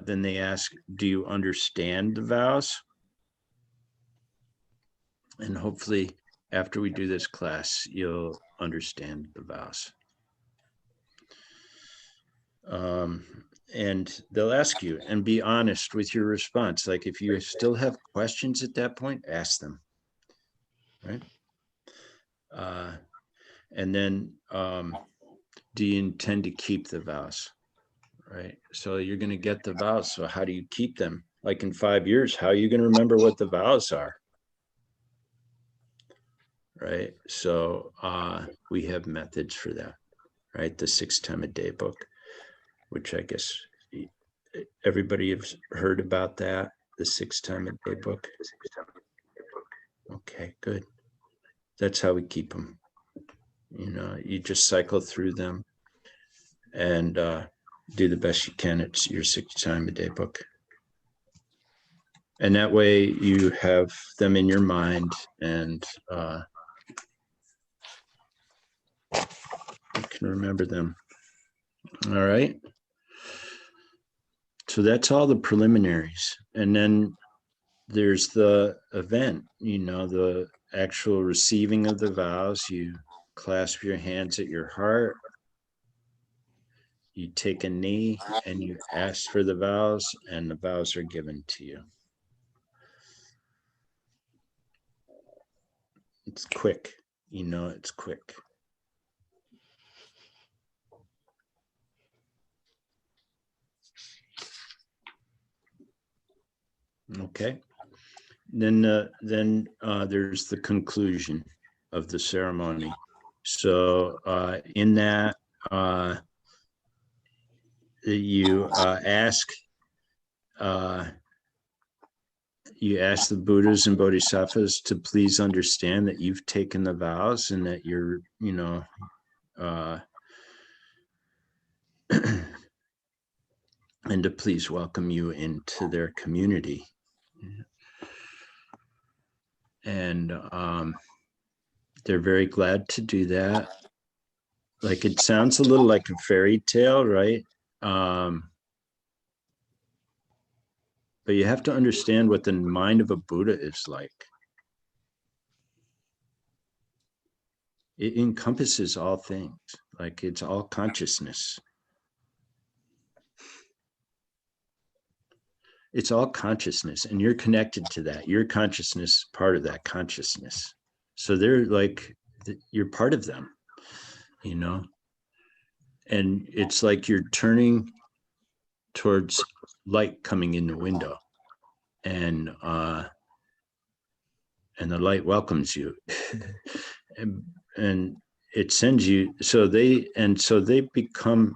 Then they ask, do you understand the vows? And hopefully after we do this class, you'll understand the vows. And they'll ask you, and be honest with your response. Like if you still have questions at that point, ask them, right? And then, do you intend to keep the vows, right? So you're going to get the vows. So how do you keep them? Like in 5 years, how are you going to remember what the vows are? Right? So we have methods for that, right? The 6 Time a Day book, which I guess everybody has heard about that, the 6 Time a Day book. Okay, good. That's how we keep them. You just cycle through them and do the best you can. It's your 6 Time a Day book. And that way you have them in your mind and you can remember them. All right. So that's all the preliminaries. And then there's the event, the actual receiving of the vows. You clasp your hands at your heart. You take a knee and you ask for the vows, and the vows are given to you. It's quick, it's quick. Okay. Then there's the conclusion of the ceremony. So in that, you ask the Buddhas and Bodhisattvas to please understand that you've taken the vows and that you're, and to please welcome you into their community. And they're very glad to do that. Like it sounds a little like a fairy tale, right? But you have to understand what the mind of a Buddha is like. It encompasses all things, like it's all consciousness. It's all consciousness, and you're connected to that. Your consciousness is part of that consciousness. So they're like, you're part of them, and it's like you're turning towards light coming in the window, and the light welcomes you. and it sends you, so they become,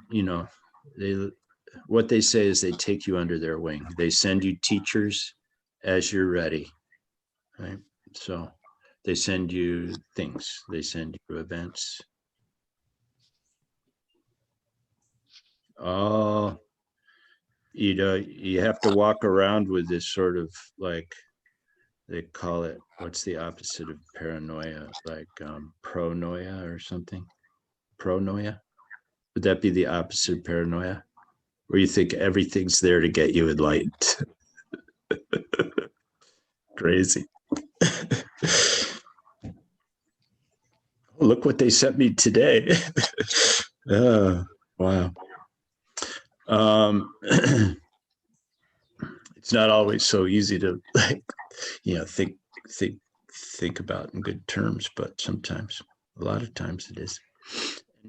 what they say is they take you under their wing. They send you teachers as you're ready, right? So they send you things, they send you events. Oh, you have to walk around with this sort of, like, they call it, what's the opposite of paranoia? Like pronoia or something? Pronoia? Would that be the opposite of paranoia? Where you think everything's there to get you enlightened. Crazy. Look what they sent me today. Oh, wow. It's not always so easy to, like, think about in good terms, but sometimes. A lot of times it is.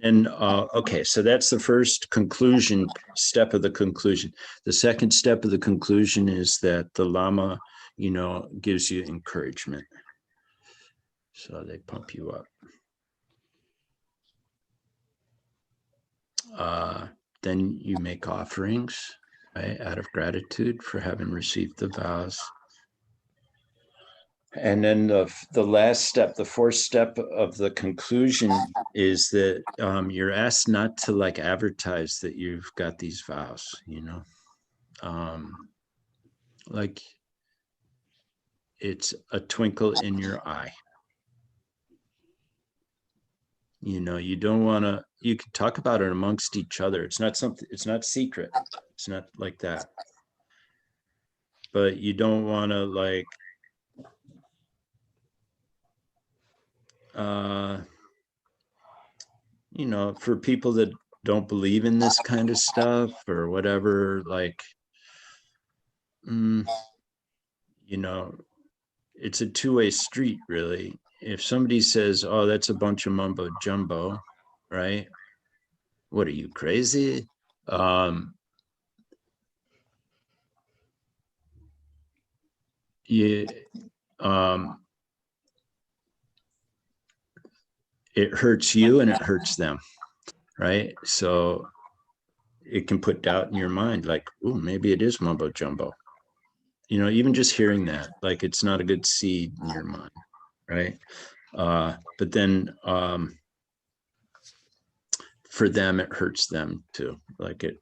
And okay, so that's the first conclusion, step of the conclusion. The second step of the conclusion is that the Lama, gives you encouragement. So they pump you up. Then you make offerings, right, out of gratitude for having received the vows. And then the last step, the fourth step of the conclusion is that you're asked not to like advertise that you've got these vows, like it's a twinkle in your eye. You don't want to, you can talk about it amongst each other. It's not secret. It's not like that. But you don't want to like, for people that don't believe in this kind of stuff or whatever, like, it's a two-way street, really. If somebody says, oh, that's a bunch of mumbo jumbo, right? What are you, crazy? It hurts you and it hurts them, right? So it can put doubt in your mind, like, oh, maybe it is mumbo jumbo. Even just hearing that, like, it's not a good seed in your mind, right? But then for them, it hurts them too. Like it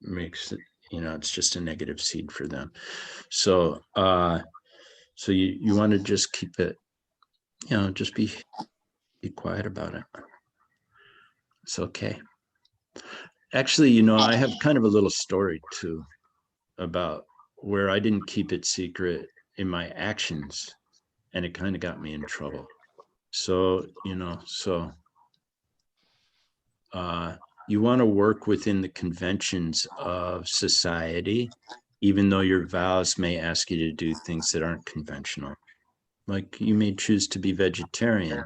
makes it, it's just a negative seed for them. So you want to just keep it, just be quiet about it. It's okay. Actually, I have kind of a little story too about where I didn't keep it secret in my actions, and it kind of got me in trouble. So, you want to work within the conventions of society, even though your vows may ask you to do things that aren't conventional. Like you may choose to be vegetarian,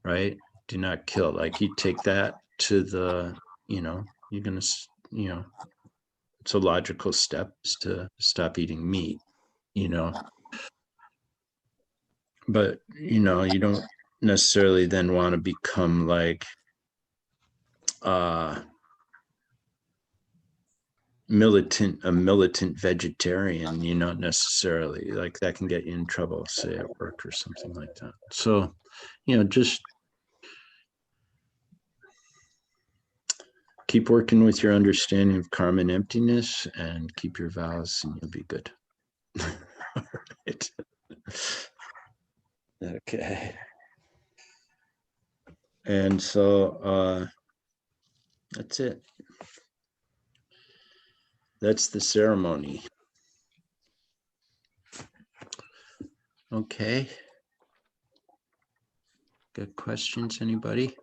right? Do not kill. Like you take that to the, you're going to, it's a logical step to stop eating meat, but, you don't necessarily then want to become like, a militant vegetarian, necessarily. Like that can get you in trouble, say at work or something like that. So, just keep working with your understanding of karma and emptiness and keep your vows and you'll be good. All right. Okay. And so that's it. That's the ceremony. Okay. Got questions, anybody?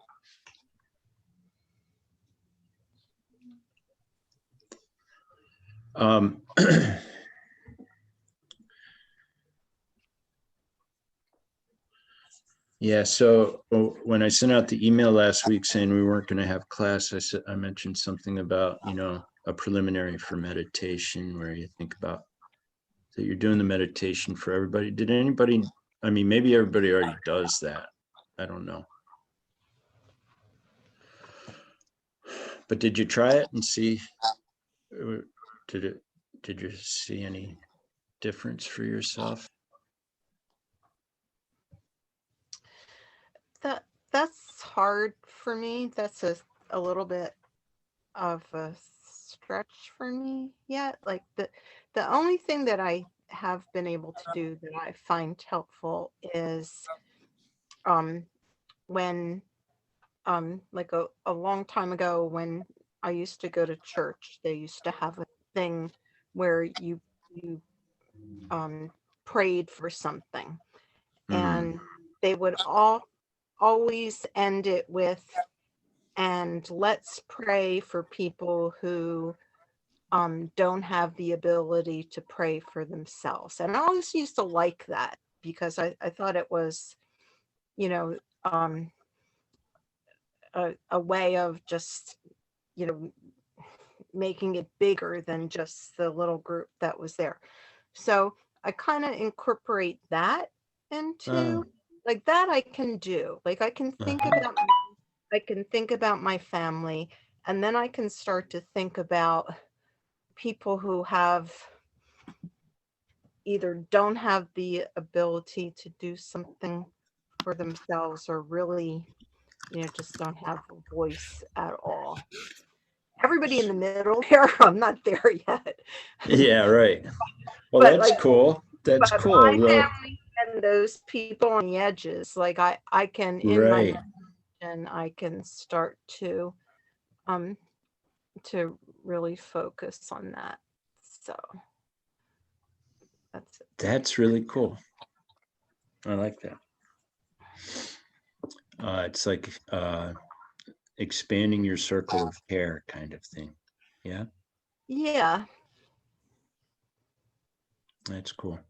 Yeah, so when I sent out the email last week saying we weren't going to have class, I mentioned something about, a preliminary for meditation where you think about that you're doing the meditation for everybody. Did anybody, maybe everybody already does that. I don't know. But did you try it and see, did you see any difference for yourself? That's hard for me. That's a little bit of a stretch for me yet. Like the only thing that I have been able to do that I find helpful is when like a long time ago when I used to go to church, they used to have a thing where you prayed for something, and they would always end it with, and let's pray for people who don't have the ability to pray for themselves. And I always used to like that because I thought it was, you know, a way of just, you know, making it bigger than just the little group that was there. So I kind of incorporate that into like that I can do. Like I can think about my family, and then I can start to think about people who have either don't have the ability to do something for themselves or really, you know, just don't have a voice at all. Everybody in the middle there, I'm not there yet. Yeah, right. Well, But that's like, cool. That's but cool. my Though. family and those people on the edges, like I can in my Right. and I can start um to really focus on that. So that's it. That's really cool. I like that. It's like expanding your circle of care kind of thing. Yeah, Yeah. that's cool.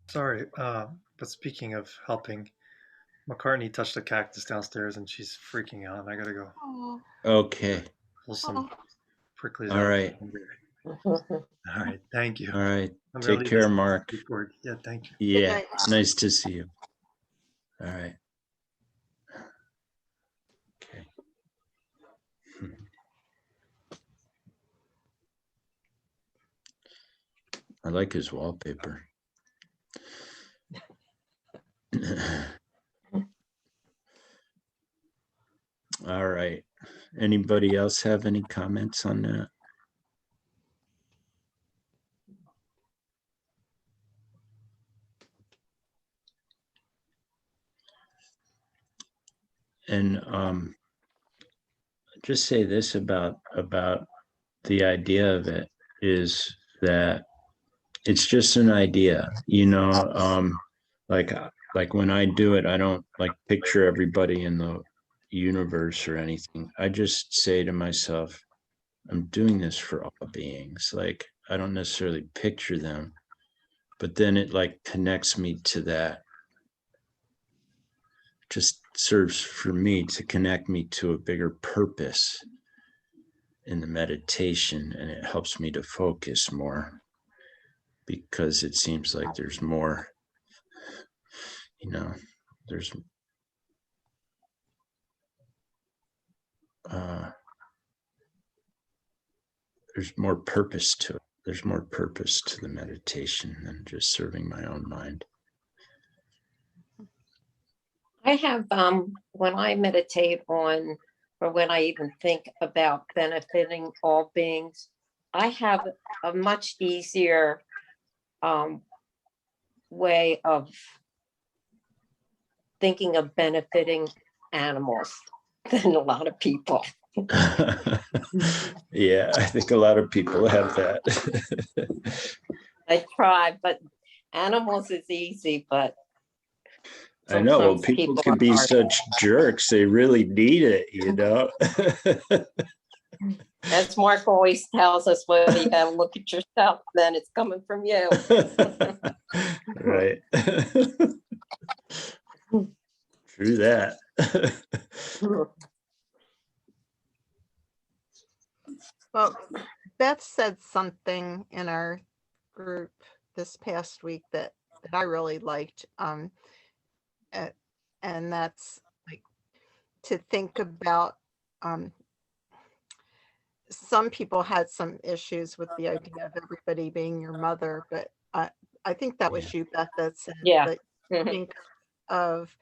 Sorry, but speaking of helping, McCartney touched a cactus downstairs and she's freaking out. And I gotta go Oh, Okay. pull some oh. pricklies All out. right. All right, thank you. All right. I'm gonna Take leave care, this Mark. record. Yeah, thank you. Good Yeah. night. Nice to see you. All right. Okay. I like his wallpaper. All right. Anybody else have any comments on that? And just say this about the idea of it is that it's just an idea, you know, like when I do it, I don't like picture everybody in the universe or anything. I just say to myself, I'm doing this for all beings. Like I don't necessarily picture them, but then it like connects me to that. Just serves for me to connect me to a bigger purpose in the meditation, and it helps me to focus more because it seems like there's more, you know, there's there's more purpose to it. There's more purpose to the meditation than just serving my own mind. I have, when I meditate on, or when I even think about benefiting all beings, I have a much easier way of thinking of benefiting animals than a lot of people. Yeah, I think a lot of people have that. I try, but animals is easy, but I know, well, sometimes people people can are be hard. such jerks. They really need it, you know? As Mark always tells us, well, you gotta look at yourself, then it's coming from you. Right. True that. Well, Beth said something in our group this past week that I really liked. And that's like to think about some people had some issues with the idea of everybody being your mother, but I think that was you, Beth, that said Yeah. that Mhm. think of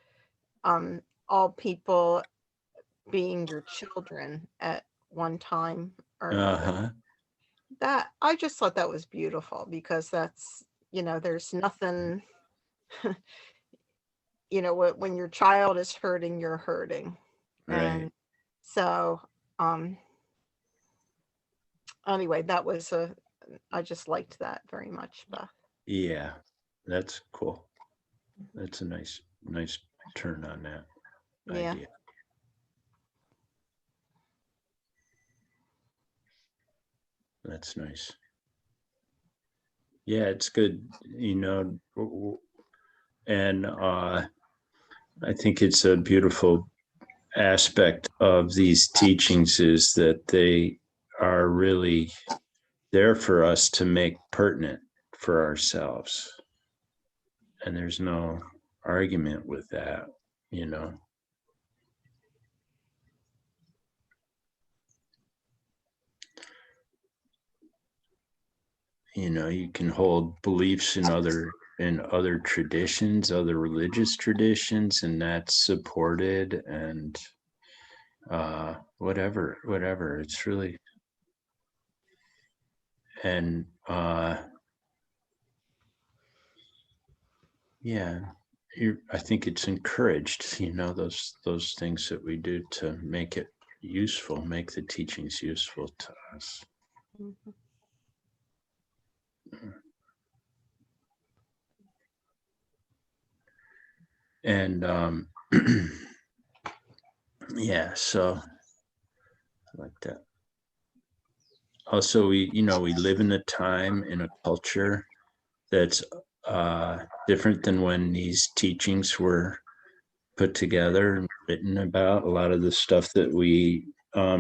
all people being your children at one time or another. Uh-huh. That I just thought that was beautiful because that's, you know, there's nothing, you know, when your child is hurting, you're hurting. Right. And so anyway, that was I just liked that very much, Beth. Yeah, that's cool. That's a nice turn on that Yeah. idea. That's nice. Yeah, it's good, you know, and I think it's a beautiful aspect of these teachings is that they are really there for us to make pertinent for ourselves. And there's no argument with that, you know. You know, you can hold beliefs in other traditions, other religious traditions, and that's supported, and whatever. It's really, and yeah, I think it's encouraged, you know, those things that we do to make it useful, make the teachings useful to us. Mhm. And yeah, so like that. Also, we live in a time, in a culture that's different than when these teachings were put together and written about. A lot of the stuff that we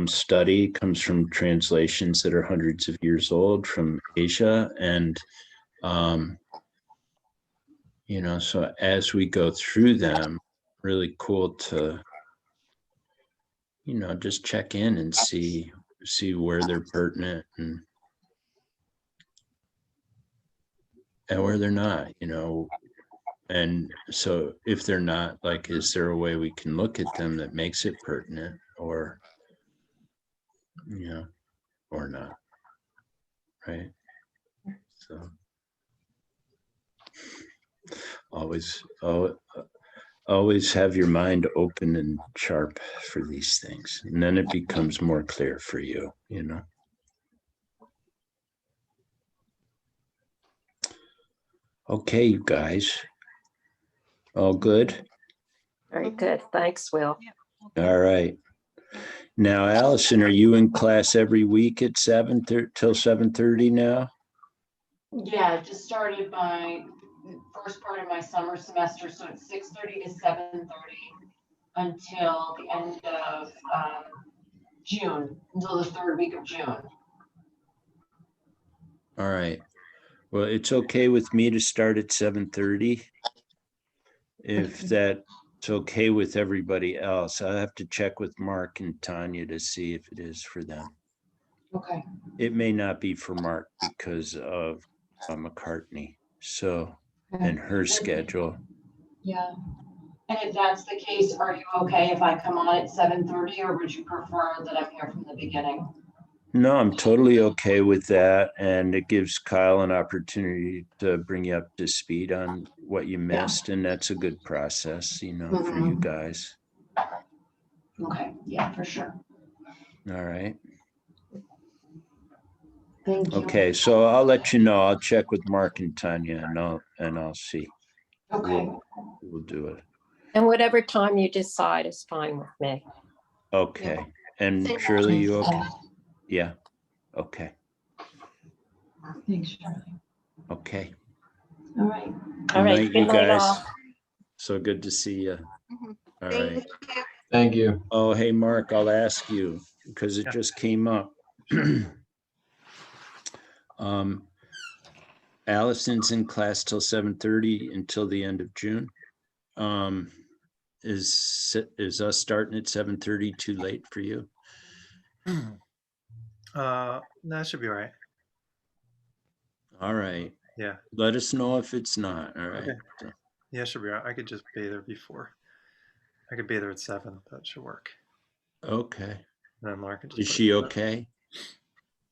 study comes from translations that are hundreds of years old from Asia. And, you know, so as we go through them, really cool to, you know, just check in and see where they're pertinent and where they're not, you know. And so if they're not, like, is there a way we can look at them that makes it pertinent, or, you know, or not, right? So always have your mind open and sharp for these things, and then it becomes more clear for you, you know. Okay, you guys, all good? Very good. Thanks, Will. All right. Now, Allison, are you in class every week at 7 till 7:30 now? Yeah, I just started my first part of my summer semester, so it's 6:30 to 7:30 until the end of June, until the third week of June. All right. Well, it's okay with me to start at 7:30. If that's okay with everybody else, I'll have to check with Mark and Tanya to see if it is for them. Okay. It may not be for Mark because of McCartney, so, and her schedule. Yeah. And if that's the case, are you okay if I come on at 7:30, or would you prefer that I'm here from the beginning? No, I'm totally okay with that. And it gives Kyle an opportunity to bring you up to speed on what you missed. And that's a good process, you know, for you guys. Okay, yeah, for sure. All right. Thank you. Okay, so I'll let you know. I'll check with Mark and Tanya, and I'll see. Okay. We'll do it. And whatever time you decide is fine with me. Okay. And Same Shirley, you okay? Yeah. Okay. Thanks, Shirley. Okay. All right. All right. Good night, you guys. So good to see you. Mhm. All Thank right. you. Thank you. Oh, hey, Mark, I'll ask you because it Yeah. just came up. Allison's in class till 7:30 until the end of June. Is us starting at 7:30 too late for you? That should be all right. All right. Yeah. Let us know if it's not. All right. Okay. Yeah, it should be all right. I could just be there before. I could be there at 7. That should work. Okay. And then Laura can just Is put she it- okay?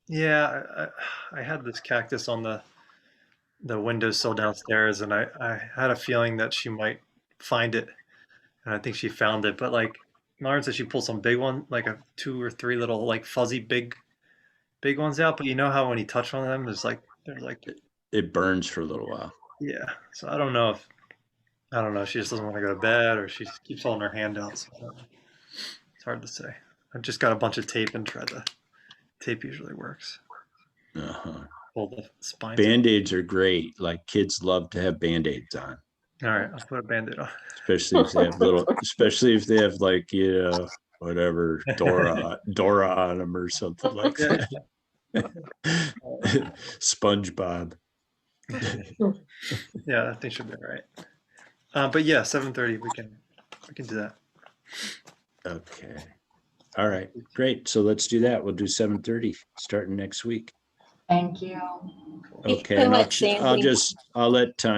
Yeah, I had this cactus on the windowsill downstairs, and I had a feeling that she might find it, and I think she found it. But like Lauren said, she pulled some big one, like a 2 or 3 little like fuzzy big ones out. But you know how when you touch on them, they're like It burns for a little while. yeah. So I don't know. She just doesn't want to go to bed, or she just keeps holding her hand out. So I don't know. It's hard to say. I've just got a bunch of tape and tried to. Tape usually works. Uh-huh. Hold the spines. Band-Aids are great. Like kids love to have Band-Aids on. All right, I'll put a Band-Aid on. especially if they have especially if they have like, whatever, Dora on them or something like Yeah. that. SpongeBob. Yeah, I think should be all right. But yeah, 7:30, we can do that. Okay. All right, great. So let's do that. We'll do 7:30 starting next week. Thank you. You Okay, can and let Sandy- I'll let Tanya